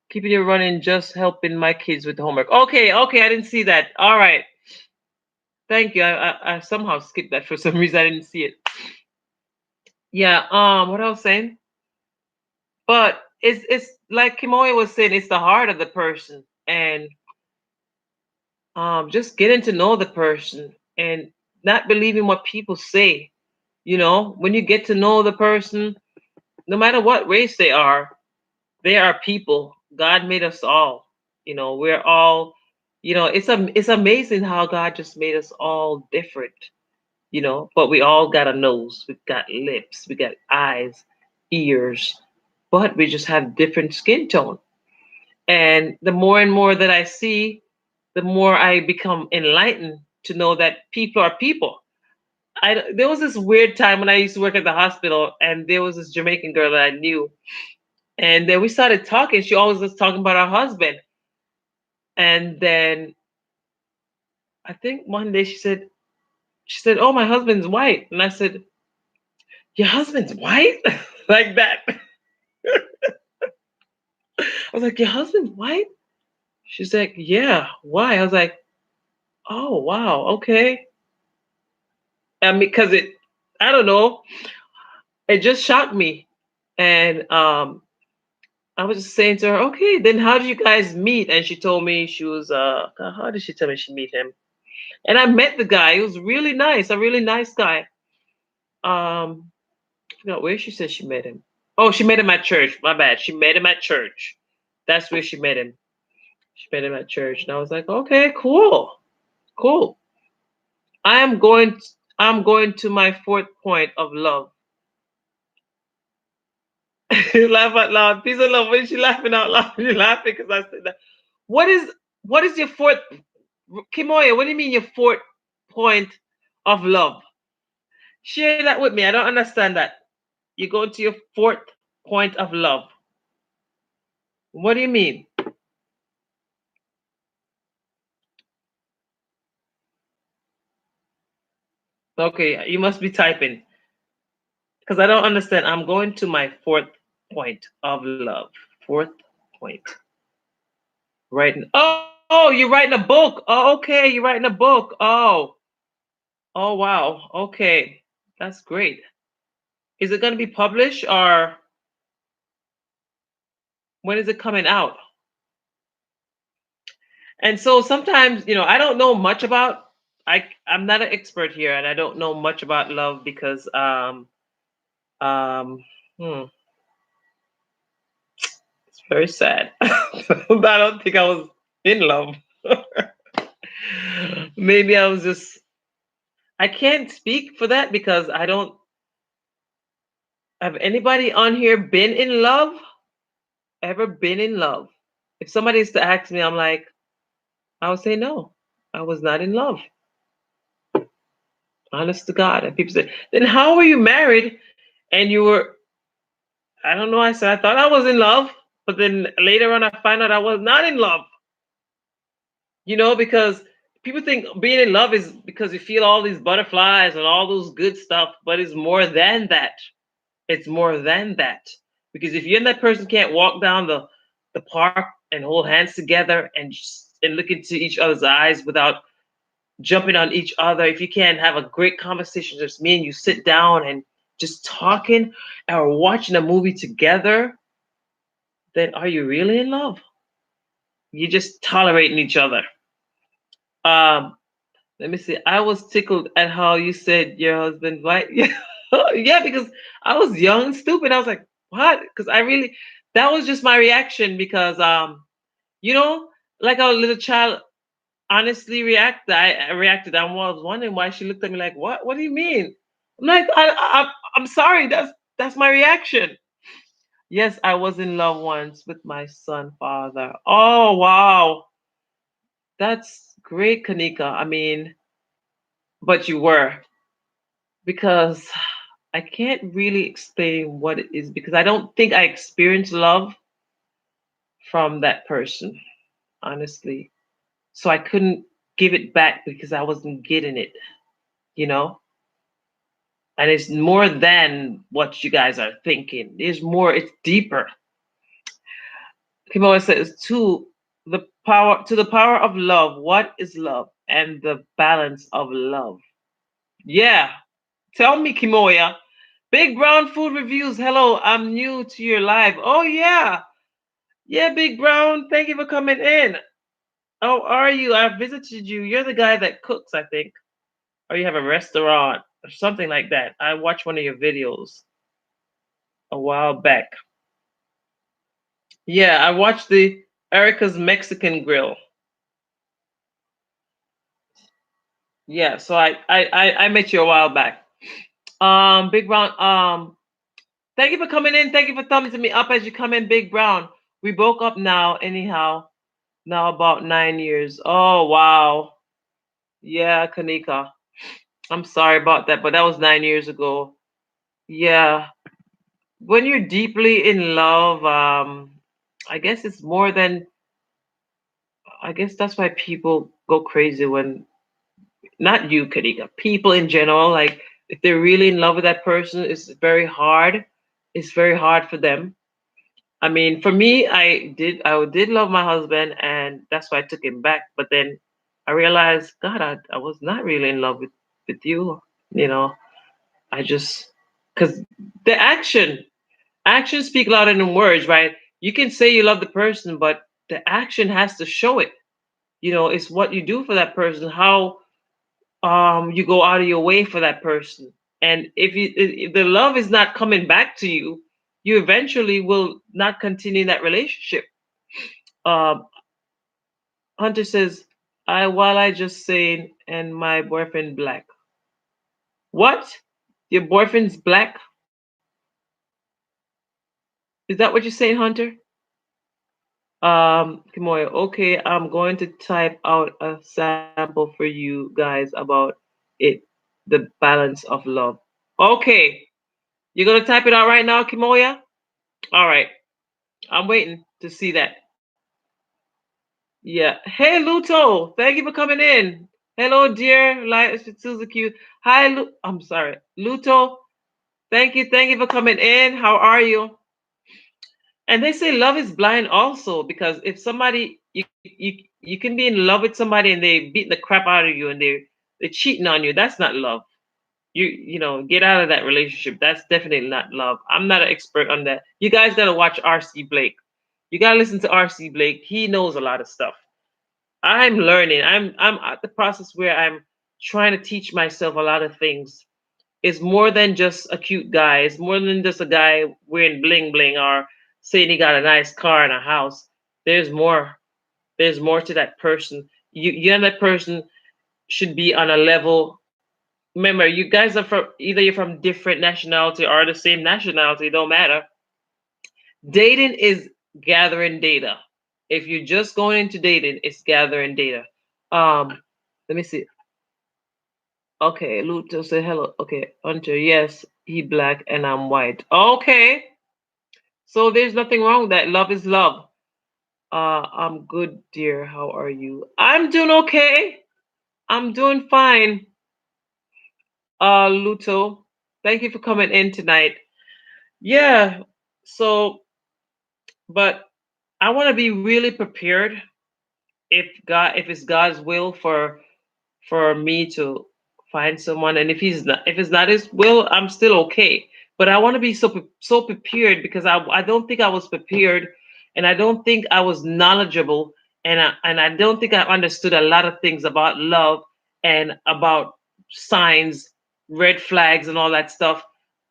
Keeping you running, just helping my kids with the homework. Okay, okay, I didn't see that. All right. Thank you. I somehow skipped that for some reason. I didn't see it. Yeah. What I was saying, but it's like Kimoy was saying, it's the heart of the person, and just getting to know the person and not believing what people say. When you get to know the person, no matter what race they are people. God made us all. We're all. It's amazing how God just made us all different. But we all got a nose, we got lips, we got eyes, ears, but we just have different skin tone. And the more and more that I see, the more I become enlightened to know that people are people. There was this weird time when I used to work at the hospital, and there was this Jamaican girl that I knew, and then we started talking. She always was talking about her husband, and then I think one day she said, "Oh, my husband's white," and I said, "Your husband's white?" Like that. I was like, "Your husband's white?" She's like, "Yeah, why?" I was like, "Oh, wow, okay." I mean, because I don't know, it just shocked me, and I was just saying to her, "Okay, then how did you guys meet?" And she told me she was God, how did she tell me she met him? And I met the guy. He was really nice, a really nice guy. I forgot where she said she met him. Oh, she met him at church. My bad. She met him at church. That's where she met him. She met him at church, and I was like, "Okay, cool, cool." I am going. I'm going to my fourth point of love. You laugh out loud. Peace and love. When she laughing out loud, you're laughing because I said that. What is what is your fourth, Kimoya? What do you mean your fourth point of love? Share that with me. I don't understand that. You go to your fourth point of love. What do you mean? Okay, you must be typing because I don't understand. I'm going to my fourth point of love. Fourth point. Writing. Oh, you're writing a book. Oh, okay. You're writing a book. Oh, wow. Okay, that's great. Is it going to be published or when is it coming out? And so sometimes, I don't know much about. I'm not an expert here, and I don't know much about love because um hmm, it's very sad. I don't think I was in love. Maybe I was just. I can't speak for that because I don't. Have anybody on here been in love? Ever been in love? If somebody is to ask me, I'm like, I would say no. I was not in love. Honest to God. And people say, then how were you married and you were, I don't know. I said, I thought I was in love, but then later on I find out I was not in love, because people think being in love is because you feel all these butterflies and all those good stuff, but it's more than that. It's more than that. Because if you and that person can't walk down the park and hold hands together and look into each other's eyes without jumping on each other, if you can't have a great conversation, just me and you sit down and just talking or watching a movie together, then are you really in love? You're just tolerating each other. Um, Let me see. I was tickled at how you said your husband white. Yeah, yeah, because I was young and stupid. I was like, what? Because that was just my reaction because you know, like a little child honestly reacted. I reacted. I was wondering why she looked at me like, what? What do you mean? I'm like, I'm sorry. That's my reaction. Yes, I was in love once with my son father. Oh wow, that's great, Kanika. I mean, but you were because I can't really explain what it is because I don't think I experienced love from that person, honestly. So I couldn't give it back because I wasn't getting it, you know? And it's more than what you guys are thinking. There's more, it's deeper. Kimoa says to the power of love, what is love? And the balance of love. Yeah. Tell me, Kimoya. Big Brown Food Reviews. Hello, I'm new to your live. Oh yeah. Yeah, Big Brown. Thank you for coming in. How are you? I visited you. You're the guy that cooks, I think. Or you have a restaurant or something like that. I watched one of your videos a while back. Yeah, I watched the Erica's Mexican Grill. Yeah, so I met you a while back. Big Brown, thank you for coming in. Thank you for thumbing me up as you come in, Big Brown. We broke up now, anyhow. Now about 9 years. Oh wow. Yeah, Kanika. I'm sorry about that, but that was 9 years ago. Yeah. When you're deeply in love, I guess it's more than, I guess that's why people go crazy when, not you, Kanika, people in general, like if they're really in love with that person, it's very hard. It's very hard for them. I mean, for me, I did love my husband, and that's why I took him back. But then I realized, God, I was not really in love with you. You know, I just, because the actions speak louder than words, right? You can say you love the person, but the action has to show it. It's what you do for that person, how you go out of your way for that person. And if the love is not coming back to you, you eventually will not continue that relationship. Um, Hunter says, I just saying, and my boyfriend black. What? Your boyfriend's black? Is that what you're saying, Hunter? Kimoya, okay, I'm going to type out a sample for you guys about it, the balance of love. Okay, you're gonna type it out right now, Kimoya? All right, I'm waiting to see that. Yeah. Hey, Luto, thank you for coming in. Hello, dear Suzuki. Hi, I'm sorry, Luto. Thank you for coming in. How are you? And they say love is blind also, because if somebody you can be in love with somebody and they beating the crap out of you and they're cheating on you, that's not love. Get out of that relationship. That's definitely not love. I'm not an expert on that. You guys gotta watch RC Blake. You gotta listen to RC Blake. He knows a lot of stuff. I'm learning. I'm at the process where I'm trying to teach myself a lot of things. It's more than just a cute guy. It's more than just a guy wearing bling bling or saying he got a nice car and a house. There's more. There's more to that person. You and that person should be on a level. Remember, you guys are from, either you're from different nationality or the same nationality. Don't matter. Dating is gathering data. If you're just going into dating, it's gathering data. Let me see. Okay, Luto say hello. Okay, Hunter, yes, he black and I'm white. Okay, so there's nothing wrong with that. Love is love. I'm good, dear. How are you? I'm doing okay. I'm doing fine. Luto, thank you for coming in tonight. Yeah. So, but I want to be really prepared if it's God's will for me to find someone, and if it's not his will, I'm still okay. But I want to be so prepared, because I don't think I was prepared, and I don't think I was knowledgeable, and I don't think I understood a lot of things about love and about signs, red flags, and all that stuff.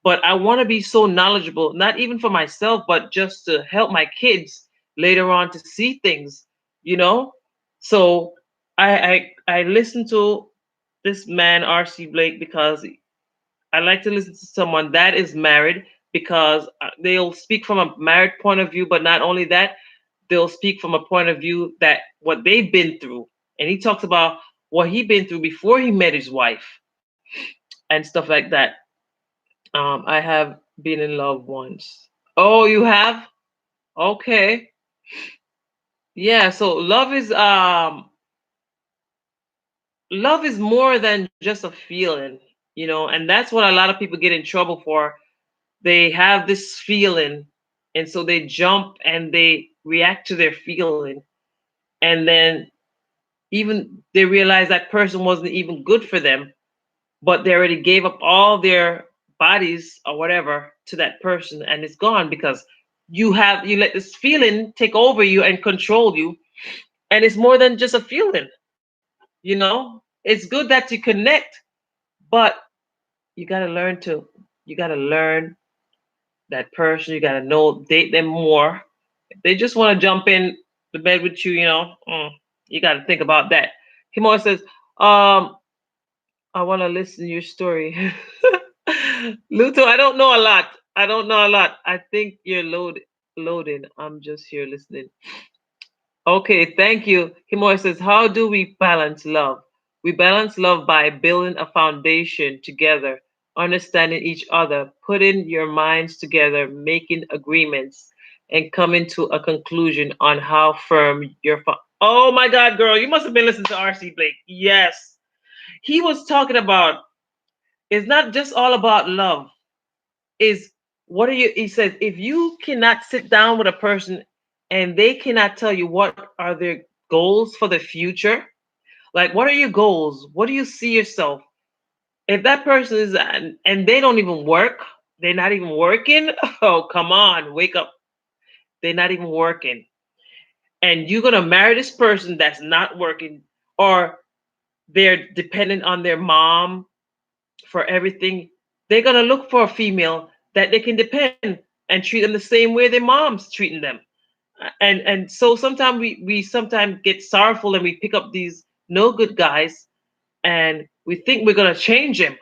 But I want to be so knowledgeable, not even for myself, but just to help my kids later on to see things, you know. So I listen to this man RC Blake because I like to listen to someone that is married, because they'll speak from a married point of view, but not only that, they'll speak from a point of view that what they've been through, and he talks about what he been through before he met his wife and stuff like that. I have been in love once. Oh, you have? Okay. Yeah. So love is more than just a feeling, and that's what a lot of people get in trouble for. They have this feeling, and so they jump and they react to their feeling, and then even they realize that person wasn't even good for them, but they already gave up all their bodies or whatever to that person, and it's gone because you let this feeling take over you and control you. And it's more than just a feeling. It's good that you connect, but you got to learn that person. You got to know, date them more. If they just want to jump in the bed with you, you got to think about that. Kimon says, I want to listen to your story. Luto, I don't know a lot. I don't know a lot. I think you're loading. I'm just here listening. Okay, thank you. Kimon says, how do we balance love? We balance love by building a foundation together, understanding each other, putting your minds together, making agreements, and coming to a conclusion on how firm your. Oh my God, girl, you must have been listening to R.C. Blake. Yes. He was talking about it's not just all about love. Is what are you? He says if you cannot sit down with a person and they cannot tell you what are their goals for the future, like what are your goals? What do you see yourself? If that person is and they don't even work, they're not even working. Oh, come on, wake up. They're not even working. And you're gonna marry this person that's not working, or they're dependent on their mom for everything. They're gonna look for a female that they can depend and treat them the same way their mom's treating them. And so sometimes we sometimes get sorrowful and we pick up these no good guys and we think we're gonna change him.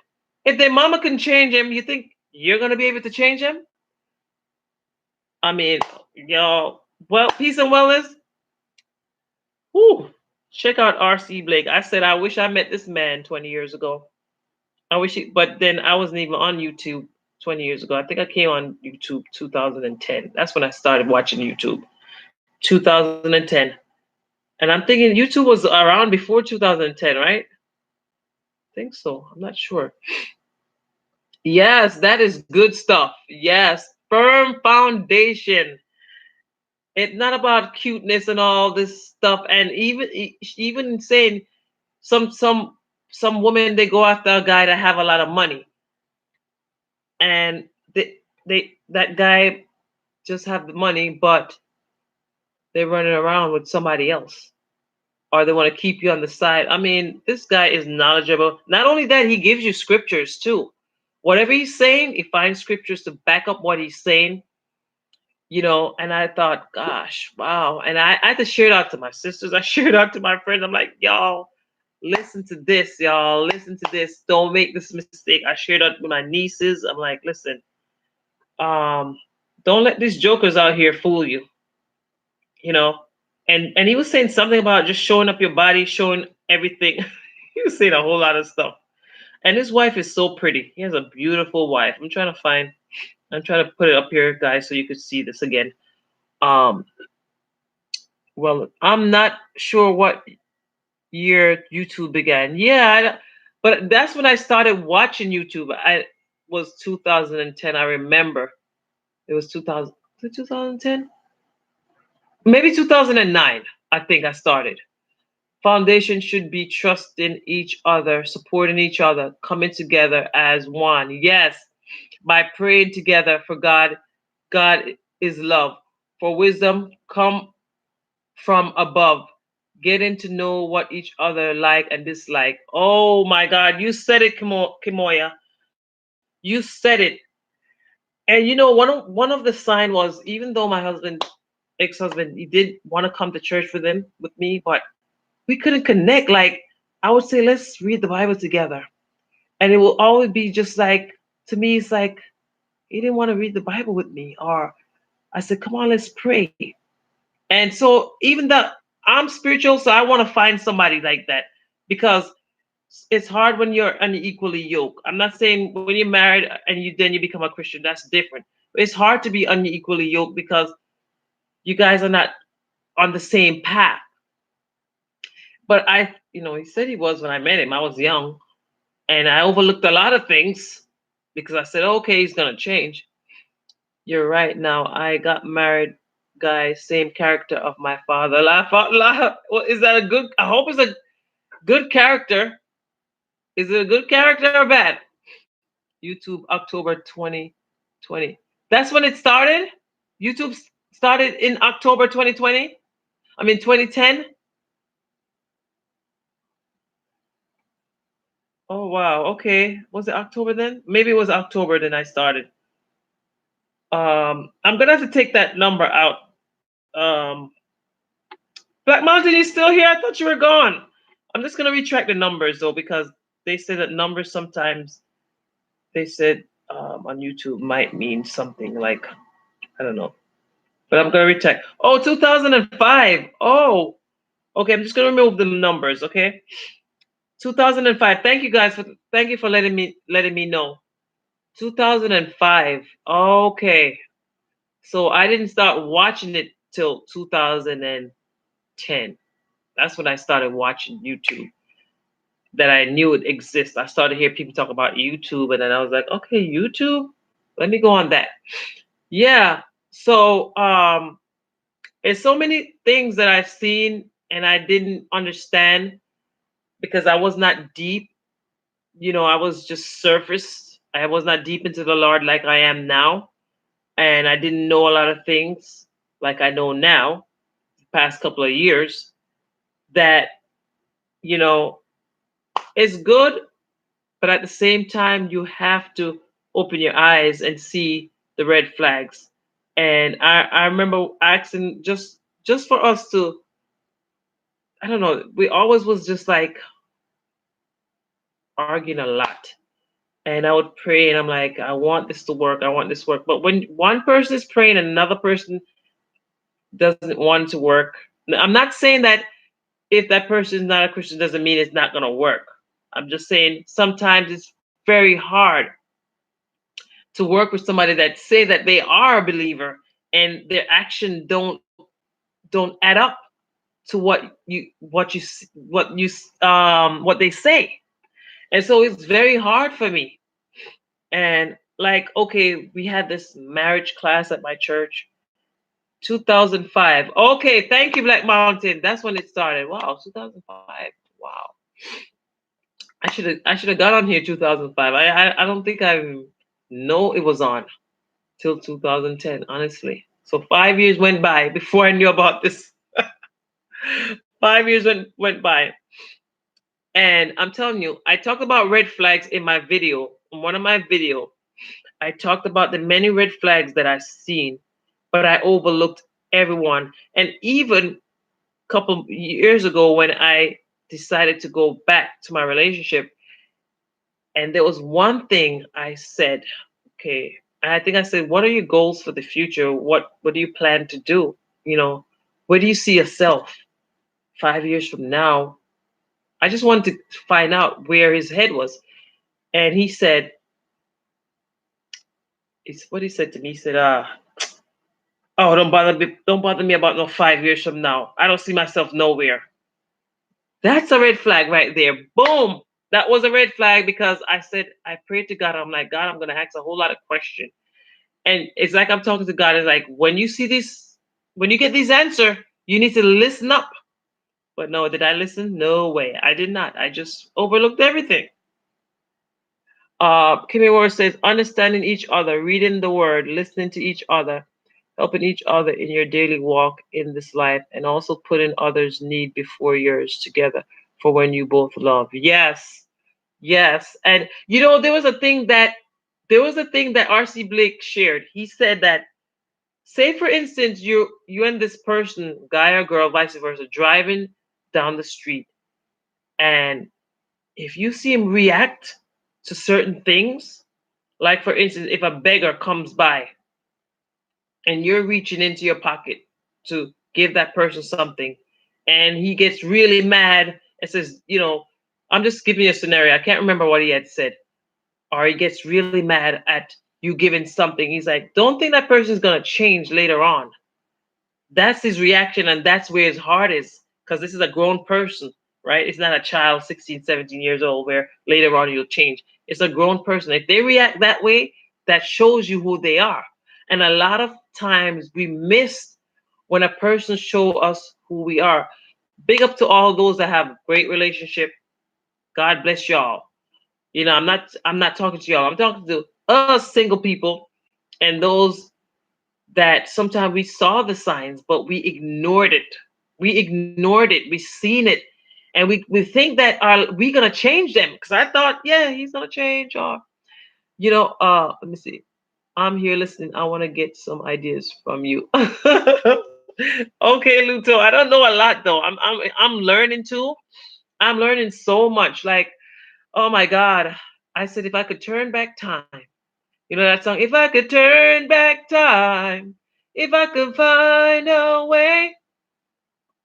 If their mama can change him, you think you're gonna be able to change him? I mean, y'all. Well, peace and wellness. Whew. Check out R.C. Blake. I said I wish I met this man 20 years ago. I wish he, but then I wasn't even on YouTube 20 years ago. I think I came on YouTube 2010. That's when I started watching YouTube. 2010. And I'm thinking YouTube was around before 2010, right? I think so. I'm not sure. Yes, that is good stuff. Yes, firm foundation. It's not about cuteness and all this stuff. And even saying some women they go after a guy that have a lot of money, and they that guy just have the money, but they're running around with somebody else, or they want to keep you on the side. I mean, this guy is knowledgeable. Not only that, he gives you scriptures too. Whatever he's saying, he finds scriptures to back up what he's saying. And I thought, gosh, wow. And I had to share it out to my sisters. I shared it out to my friends. I'm like, y'all, listen to this, y'all. Listen to this. Don't make this mistake. I shared it out with my nieces. I'm like, listen, um, don't let these jokers out here fool you, you know. And he was saying something about just showing up your body, showing everything. He was saying a whole lot of stuff. And his wife is so pretty. He has a beautiful wife. I'm trying to put it up here, guys, so you could see this again. Um, well, I'm not sure what year YouTube began. Yeah, but that's when I started watching YouTube. I was 2010. I remember it was 2000. Was it 2010? Maybe 2009. I think I started. Foundation should be trusting each other, supporting each other, coming together as one. Yes, by praying together for God. God is love. For wisdom, come from above, getting to know what each other like and dislike. Oh my God, you said it, Kimoya. You said it. And one of the sign was, even though my husband, ex-husband, he did want to come to church with me, but we couldn't connect. Like I would say, let's read the Bible together, and it will always be just like, to me, it's like he didn't want to read the Bible with me, or I said, come on, let's pray. And so even though I'm spiritual, so I want to find somebody like that, because it's hard when you're unequally yoked. I'm not saying when you're married and you become a Christian, that's different. But it's hard to be unequally yoked because you guys are not on the same path. But he said he was when I met him. I was young and I overlooked a lot of things because I said, okay, he's gonna change. You're right. Now I got married, guy, same character of my father. Laugh out loud. Well, is that a good? I hope it's a good character. Is it a good character or bad? YouTube October 2020. That's when it started. YouTube started in October 2020. I mean 2010. Oh wow. Okay. Was it October then? Maybe it was October then I started. I'm gonna have to take that number out. Um, Black Mountain, you still here? I thought you were gone. I'm just gonna retract the numbers though, because they say that numbers sometimes, they said, on YouTube might mean something like, I don't know. But I'm gonna retract. Oh, 2005. Oh, okay. I'm just gonna remove the numbers. Okay. 2005. Thank you for letting me know. 2005. Okay. So I didn't start watching it till 2010. That's when I started watching YouTube. That I knew it exists. I started to hear people talk about YouTube, and then I was like, okay, YouTube. Let me go on that. Yeah. So it's so many things that I've seen and I didn't understand because I was not deep. I was just surface. I was not deep into the Lord like I am now, and I didn't know a lot of things like I know now. The past couple of years, that you know it's good, but at the same time, you have to open your eyes and see the red flags. And I remember asking just for us to, I don't know, we always was just like arguing a lot. And I would pray and I'm like, I want this to work, I want this to work. But when one person is praying and another person doesn't want to work, I'm not saying that if that person is not a Christian doesn't mean it's not gonna work. I'm just saying sometimes it's very hard to work with somebody that say that they are a believer and their action don't add up to what they say. And so it's very hard for me. And like, okay, we had this marriage class at my church 2005. Okay, thank you, Black Mountain. That's when it started. Wow, 2005. Wow. I should have got on here 2005. I don't think I know it was on till 2010, honestly. So 5 years went by before I knew about this. 5 years went by. And I'm telling you, I talked about red flags in my video, in one of my video. I talked about the many red flags that I've seen, but I overlooked everyone. And even a couple years ago when I decided to go back to my relationship, and there was one thing I said, okay, I think I said, what are your goals for the future? What do you plan to do? You know, where do you see yourself 5 years from now? I just wanted to find out where his head was. And he said, it's what he said to me. He said, oh, don't bother me about no 5 years from now. I don't see myself nowhere. That's a red flag right there. Boom. That was a red flag because I said, I prayed to God. I'm like, God, I'm gonna ask a whole lot of questions. And it's like I'm talking to God. It's like when you see this, when you get this answer, you need to listen up. But no, did I listen? No way. I did not. I just overlooked everything. Kimmy Ward says, understanding each other, reading the word, listening to each other, helping each other in your daily walk in this life, and also putting others' need before yours together for when you both love. Yes, yes. And there was a thing that R.C. Blake shared. He said that, say for instance, you and this person, guy or girl, vice versa, driving down the street, and if you see him react to certain things, like for instance, if a beggar comes by and you're reaching into your pocket to give that person something, and he gets really mad and says, I'm just giving you a scenario. I can't remember what he had said. Or he gets really mad at you giving something. He's like, don't think that person's going to change later on. That's his reaction, and that's where his heart is, because this is a grown person, right? It's not a child 16, 17 years old where later on you'll change. It's a grown person. If they react that way, that shows you who they are. And a lot of times we miss when a person show us who we are. Big up to all those that have great relationship. God bless y'all. I'm not talking to y'all. I'm talking to us single people and those that sometimes we saw the signs, but we ignored it. We ignored it. We seen it. And we think that are we gonna change them? Because I thought, yeah, he's gonna change. Or let me see. I'm here listening. I want to get some ideas from you. Okay, Luto. I don't know a lot though. I'm learning too. I'm learning so much. Like, oh my God. I said if I could turn back time. You know that song? If I could turn back time, if I could find a way.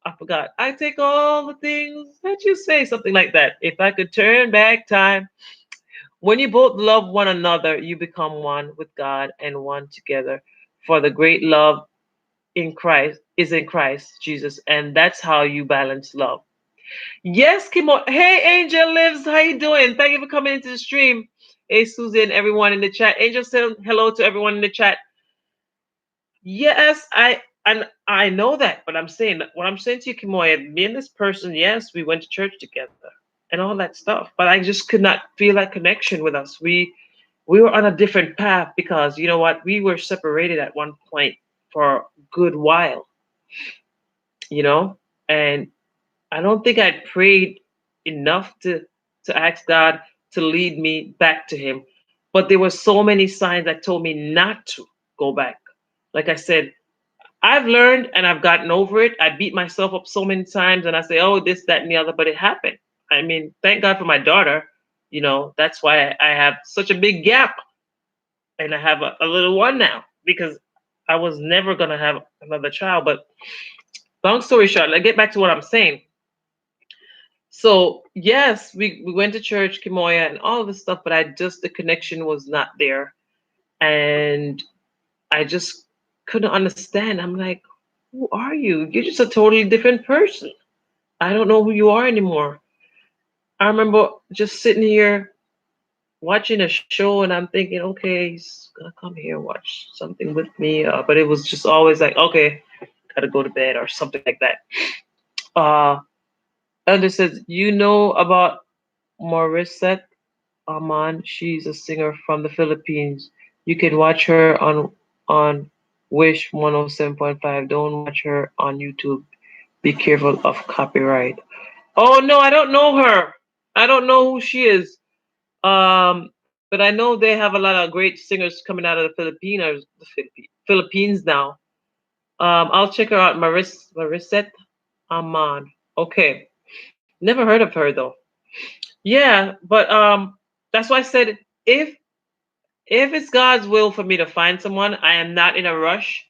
I forgot. I take all the things that you say, something like that. If I could turn back time, when you both love one another, you become one with God and one together. For the great love in Christ is in Christ Jesus, and that's how you balance love. Yes, Kimo. Hey, Angel Lives. How you doing? Thank you for coming into the stream. Hey, Susie and everyone in the chat. Angel said hello to everyone in the chat. Yes, I know that, but I'm saying what I'm saying to you, Kimoya, me and this person, yes, we went to church together and all that stuff, but I just could not feel that connection with us. We were on a different path because you know what, we were separated at one point for a good while, you know, and I don't think I prayed enough to ask God to lead me back to Him, but there were so many signs that told me not to go back. Like I said, I've learned and I've gotten over it. I beat myself up so many times and I say, oh, this, that, and the other, but it happened. I mean, thank God for my daughter. You know, that's why I have such a big gap and I have a little one now because I was never going to have another child. But long story short, let's get back to what I'm saying. So, yes, we went to church, Kimoya, and all of this stuff, but the connection was not there. And I just couldn't understand. I'm like, who are you? You're just a totally different person. I don't know who you are anymore. I remember just sitting here watching a show and I'm thinking, okay, he's gonna come here and watch something with me. But it was just always like, okay, gotta go to bed or something like that. Uh, Elder says, you know about Morissette Aman? She's a singer from the Philippines. You can watch her on Wish 107.5. Don't watch her on YouTube. Be careful of copyright. Oh no, I don't know her. I don't know who she is. But I know they have a lot of great singers coming out of the Philippines now. I'll check her out. Marissette Aman. Okay, never heard of her though. Yeah, but that's why I said if if it's God's will for me to find someone, I am not in a rush.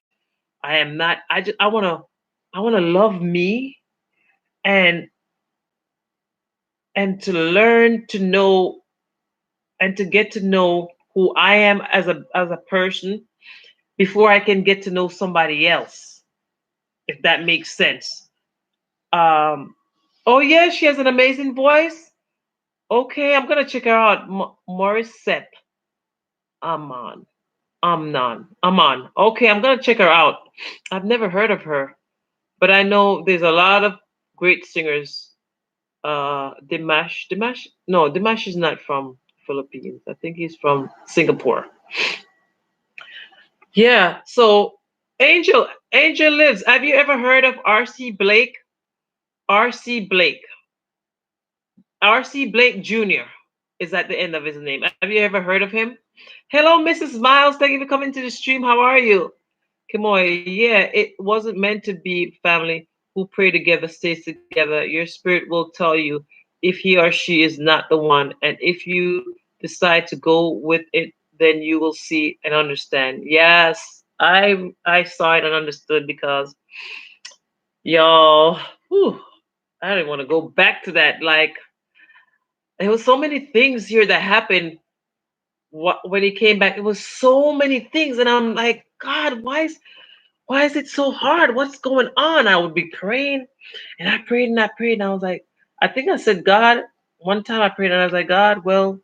I am not. I wanna love me and and to learn to know and to get to know who I am as a person before I can get to know somebody else, if that makes sense. Um, oh yeah, she has an amazing voice. Okay, I'm gonna check her out. Morissette Amon. Amon. Okay, I'm gonna check her out. I've never heard of her, but I know there's a lot of great singers. Dimash. No, Dimash is not from Philippines. I think he's from Singapore. Yeah. So Angel lives. Have you ever heard of R.C. Blake? R.C. Blake. R.C. Blake Jr. is at the end of his name. Have you ever heard of him? Hello, Mrs. Miles. Thank you for coming to the stream. How are you? Kimoy, yeah, it wasn't meant to be family who pray together, stays together. Your spirit will tell you if he or she is not the one. And if you decide to go with it, then you will see and understand. Yes, I saw it and understood because y'all, whew, I didn't want to go back to that. Like there was so many things here that happened when he came back. It was so many things, and I'm like, God, why is it so hard? What's going on? I would be praying and I prayed and I prayed and I was like, I think I said, God, one time I prayed and I was like, God, well,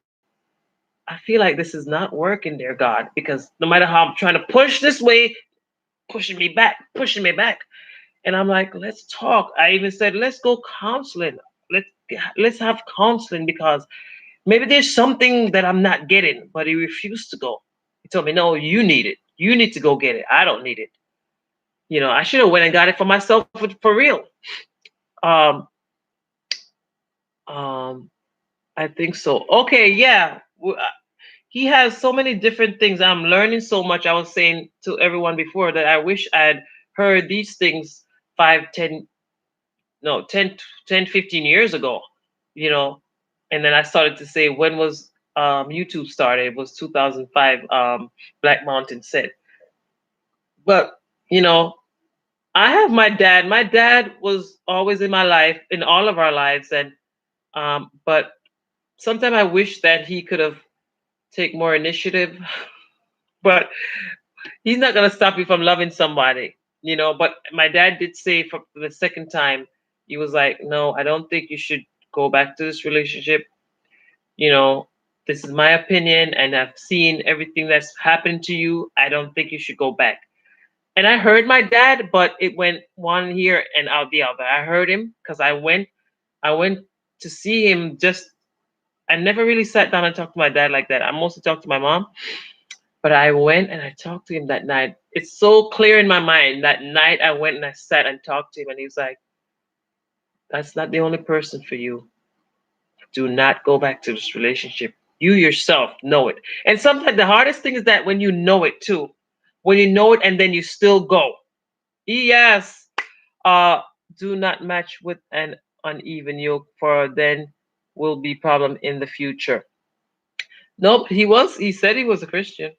I feel like this is not working there, God, because no matter how I'm trying to push this way, pushing me back. And I'm like, let's talk. I even said, let's go counseling. Let's let's have counseling because maybe there's something that I'm not getting. But he refused to go. He told me, no, you need it. You need to go get it. I don't need it. You know, I should have went and got it for myself for real. Um, um, I think so. Okay, yeah. He has so many different things. I'm learning so much. I was saying to everyone before that I wish I'd heard these things 5, 10, no, 10, 10, 15 years ago, you know. And then I started to say, when was YouTube started? It was 2005, Black Mountain said. But, you know, I have my dad. My dad was always in my life, in all of our lives, and but sometimes I wish that he could have take more initiative. But he's not gonna stop you from loving somebody, you know. But my dad did say for the second time, he was like, "No, I don't think you should go back to this relationship. You know, this is my opinion, and I've seen everything that's happened to you. I don't think you should go back." And I heard my dad, but it went one ear and out the other. I heard him because I went to see him. Just I never really sat down and talked to my dad like that. I mostly talked to my mom, but I went and I talked to him that night. It's so clear in my mind. That night I went and I sat and talked to him, and he was like, "That's not the only person for you. Do not go back to this relationship. You yourself know it." And sometimes the hardest thing is that when you know it too, when you know it and then you still go. Yes, uh, do not match with an uneven yoke, for then will be problem in the future. Nope, he was. He said he was a Christian.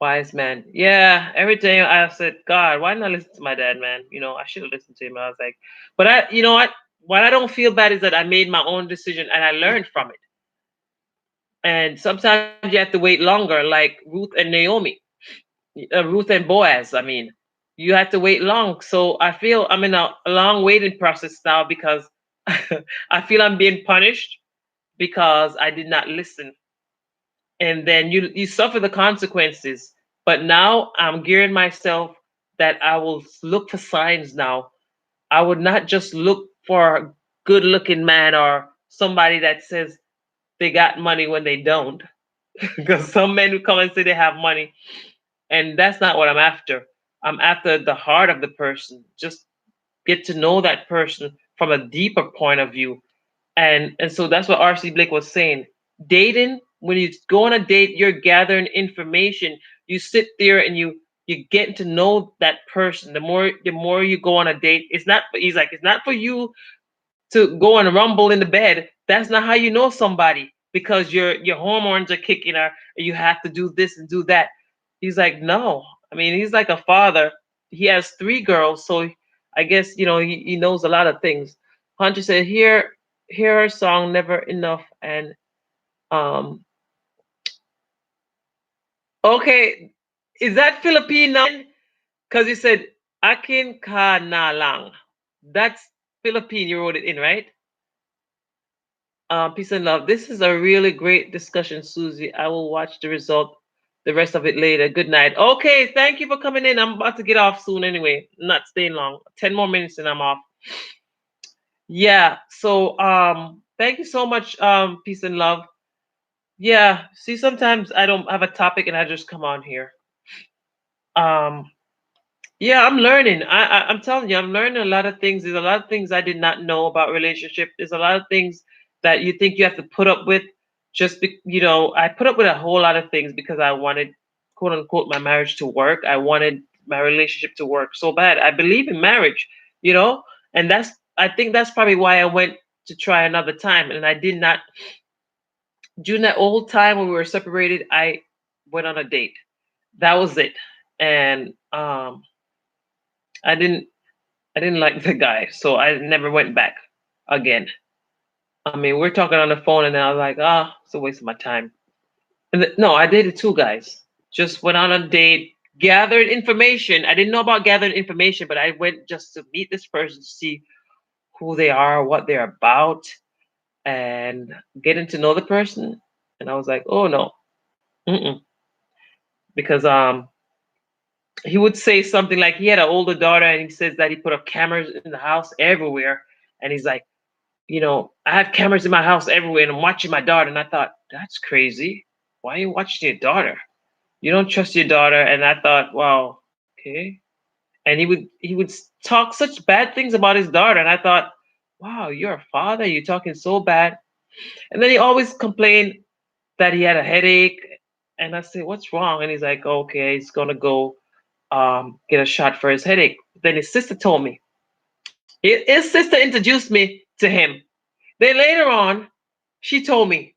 Wise man. Yeah, every day I said, God, why not listen to my dad, man? You know, I should have listened to him. I was like, but you know what I don't feel bad is that I made my own decision and I learned from it. And sometimes you have to wait longer, like Ruth and Naomi, Ruth and Boaz. I mean, you have to wait long. So I feel I'm in a long waiting process now because I feel I'm being punished because I did not listen, and then you suffer the consequences. But now I'm gearing myself that I will look for signs now. I would not just look for a good looking man or somebody that says they got money when they don't. Because some men who come and say they have money, and that's not what I'm after. I'm after the heart of the person. Just get to know that person from a deeper point of view. And so that's what RC Blake was saying. Dating, when you go on a date, you're gathering information. You sit there and you get to know that person. The more you go on a date, it's not, he's like, it's not for you to go and rumble in the bed. That's not how you know somebody, because your hormones are kicking, or you have to do this and do that. He's like, no. I mean, he's like a father. He has three girls, so I guess he knows a lot of things. Hunter said, hear her song "Never Enough," and um, okay, is that Filipino? Because he said Akin Ka Na Lang. That's Philippine. You wrote it in, right? Peace and love. This is a really great discussion, Susie. I will watch the rest of it later. Good night. Okay, thank you for coming in. I'm about to get off soon anyway. Not staying long. 10 more minutes and I'm off. Yeah. So thank you so much, peace and love. Yeah. See, sometimes I don't have a topic and I just come on here. Um Yeah, I'm learning. I'm telling you, I'm learning a lot of things. There's a lot of things I did not know about relationship. There's a lot of things that you think you have to put up with. I put up with a whole lot of things because I wanted, quote unquote, my marriage to work. I wanted my relationship to work so bad. I believe in marriage, you know, and I think that's probably why I went to try another time, and I did not. During that old time when we were separated, I went on a date. That was it, and I didn't I didn't like the guy, so I never went back again. I mean, we're talking on the phone, and I was like, it's a waste of my time. No, I dated two guys. Just went on a date, gathered information. I didn't know about gathering information, but I went just to meet this person to see who they are, what they're about, and getting to know the person. And I was like, oh no, mm-mm. Because he would say something like he had an older daughter, and he says that he put up cameras in the house everywhere, and he's like, I have cameras in my house everywhere and I'm watching my daughter. And I thought, that's crazy. Why are you watching your daughter? You don't trust your daughter. And I thought, wow, okay. And he would talk such bad things about his daughter. And I thought, wow, you're a father. You're talking so bad. And then he always complained that he had a headache. And I said, what's wrong? And he's like, okay, he's gonna go get a shot for his headache. Then his sister told me. His sister introduced me to him. Then later on, she told me,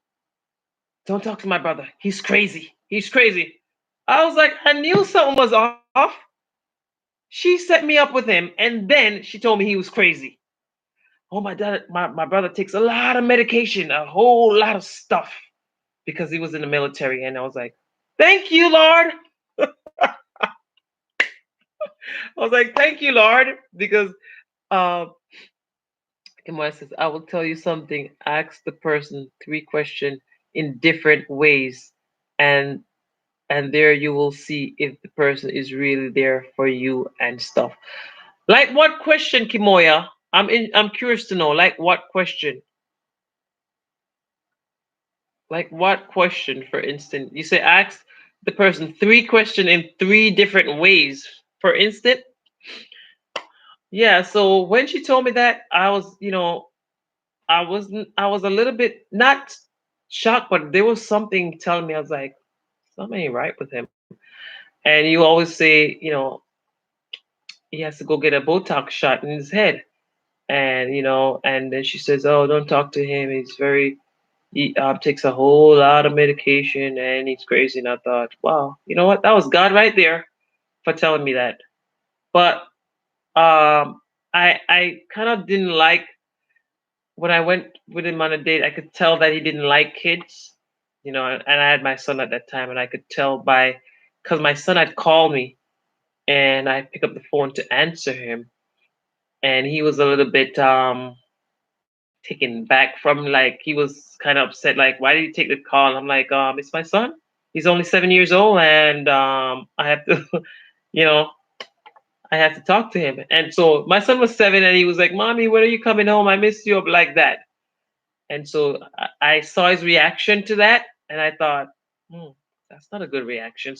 don't talk to my brother. He's crazy. He's crazy. I was like, I knew something was off. She set me up with him, and then she told me he was crazy. Oh, my brother takes a lot of medication, a whole lot of stuff because he was in the military. And I was like, thank you, Lord. I was like, thank you, Lord, because uh, Kimura says, I will tell you something. Ask the person three questions in different ways, and there you will see if the person is really there for you and stuff. Like what question, Kimoya? I'm curious to know. Like what question? Like what question, for instance? You say ask the person three questions in three different ways. For instance, yeah. So when she told me that, I was, I was a little bit not shocked, but there was something telling me I was like, something ain't right with him. And you always say, he has to go get a Botox shot in his head. And and then she says, oh, don't talk to him. He takes a whole lot of medication and he's crazy. And I thought, wow, you know what? That was God right there for telling me that. But I kind of didn't like when I went with him on a date. I could tell that he didn't like kids, and I had my son at that time, and I could tell by because my son had called me, and I picked up the phone to answer him, and he was a little bit taken back from, like, he was kind of upset, like, why did you take the call? And I'm like, it's my son. He's only 7 years old, and I have to, you know, I have to talk to him. And so my son was 7, and he was like, "Mommy, when are you coming home? I miss you," like that. And so I saw his reaction to that, and I thought, hmm, that's not a good reaction.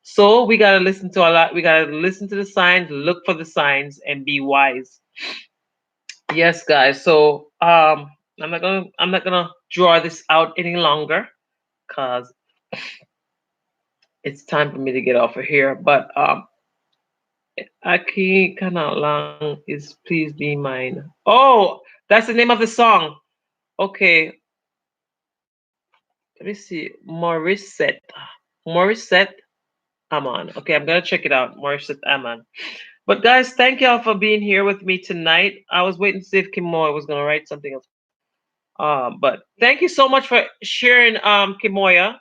So we gotta listen to a lot. We gotta listen to the signs, look for the signs, and be wise. Yes, guys. So I'm not gonna draw this out any longer because it's time for me to get off of here. But Aki Kanalang is please be mine. Oh, that's the name of the song. Okay, let me see. Morissette Aman. Okay, I'm gonna check it out. Morissette Aman. But guys, thank y'all for being here with me tonight. I was waiting to see if Kimoya was gonna write something else. But thank you so much for sharing, Kimoya.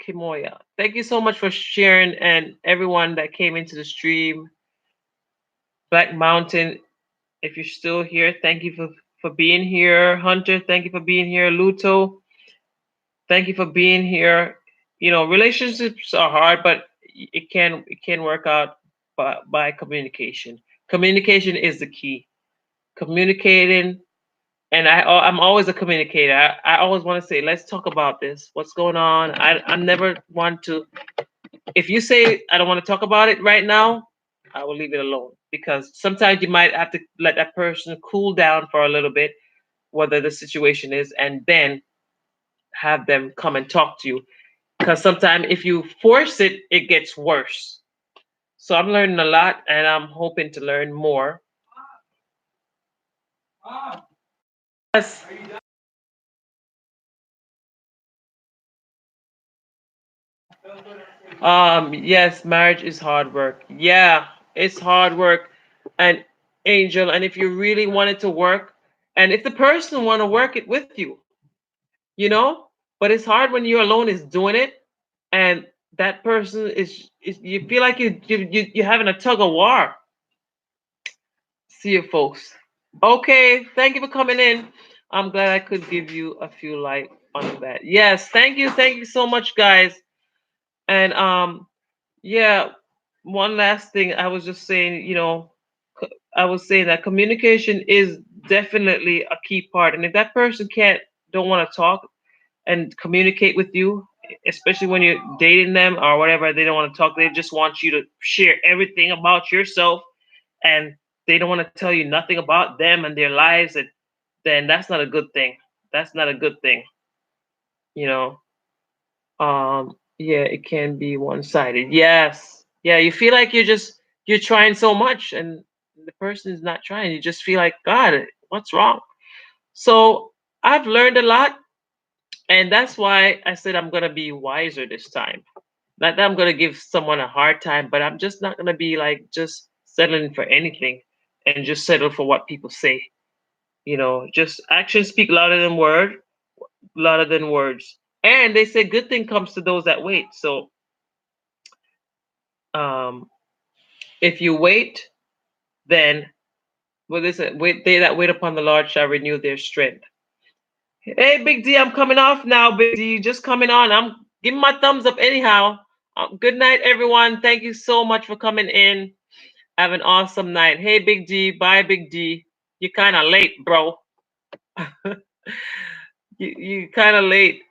Kimoya. Thank you so much for sharing and everyone that came into the stream. Black Mountain, if you're still here, thank you for being here. Hunter, thank you for being here. Luto, thank you for being here. Relationships are hard, but it can work out by communication. Communication is the key. Communicating, and I'm always a communicator. I always want to say, let's talk about this. What's going on? I'm never want to. If you say I don't want to talk about it right now, I will leave it alone because sometimes you might have to let that person cool down for a little bit, whether the situation is, and then have them come and talk to you. Because sometimes if you force it, it gets worse. So I'm learning a lot, and I'm hoping to learn more. Yes. Yes, marriage is hard work. Yeah, it's hard work. And Angel, and if you really want it to work, and if the person want to work it with you, you know, but it's hard when you're alone is doing it, and that person is you feel like you're having a tug of war. See you, folks. Okay, thank you for coming in. I'm glad I could give you a few light on that. Yes, thank you so much, guys. And yeah, one last thing I was just saying, I was saying that communication is definitely a key part. And if that person don't want to talk and communicate with you, especially when you're dating them or whatever, they don't want to talk. They just want you to share everything about yourself, and they don't want to tell you nothing about them and their lives. And then that's not a good thing. That's not a good thing, you know. Yeah, it can be one-sided. Yes. Yeah, you feel like you're trying so much and the person is not trying. You just feel like, God, what's wrong? So I've learned a lot, and that's why I said I'm gonna be wiser this time. Not that I'm gonna give someone a hard time, but I'm just not gonna be like just settling for anything and just settle for what people say. Just actions speak louder than words. And they say good thing comes to those that wait. So um, if you wait, then well, listen, wait, they that wait upon the Lord shall renew their strength. Hey, Big D, I'm coming off now, Big D. Just coming on. I'm giving my thumbs up anyhow. Good night, everyone. Thank you so much for coming in. Have an awesome night. Hey, Big D. Bye, Big D. You're kind of late, bro. You kind of late.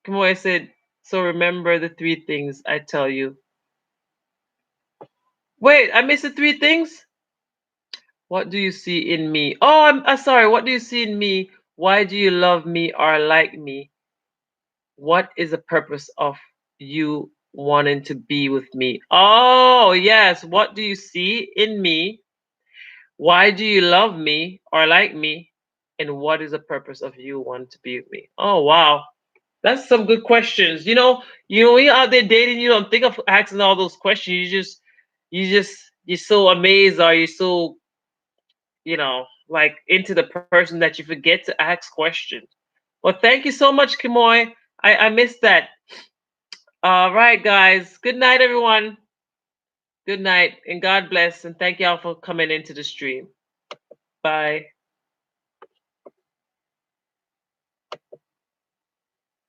Come on, I said. So remember the three things I tell you. Wait, I missed the three things. What do you see in me? Oh, I'm sorry. What do you see in me? Why do you love me or like me? What is the purpose of you wanting to be with me? Oh, yes. What do you see in me? Why do you love me or like me? And what is the purpose of you wanting to be with me? Oh, wow. That's some good questions. When you're out there dating, you don't think of asking all those questions. You're so amazed, or you're so, like into the person that you forget to ask questions. Well, thank you so much, Kimoy. I missed that. All right, guys. Good night, everyone. Good night, and God bless, and thank y'all for coming into the stream. Bye.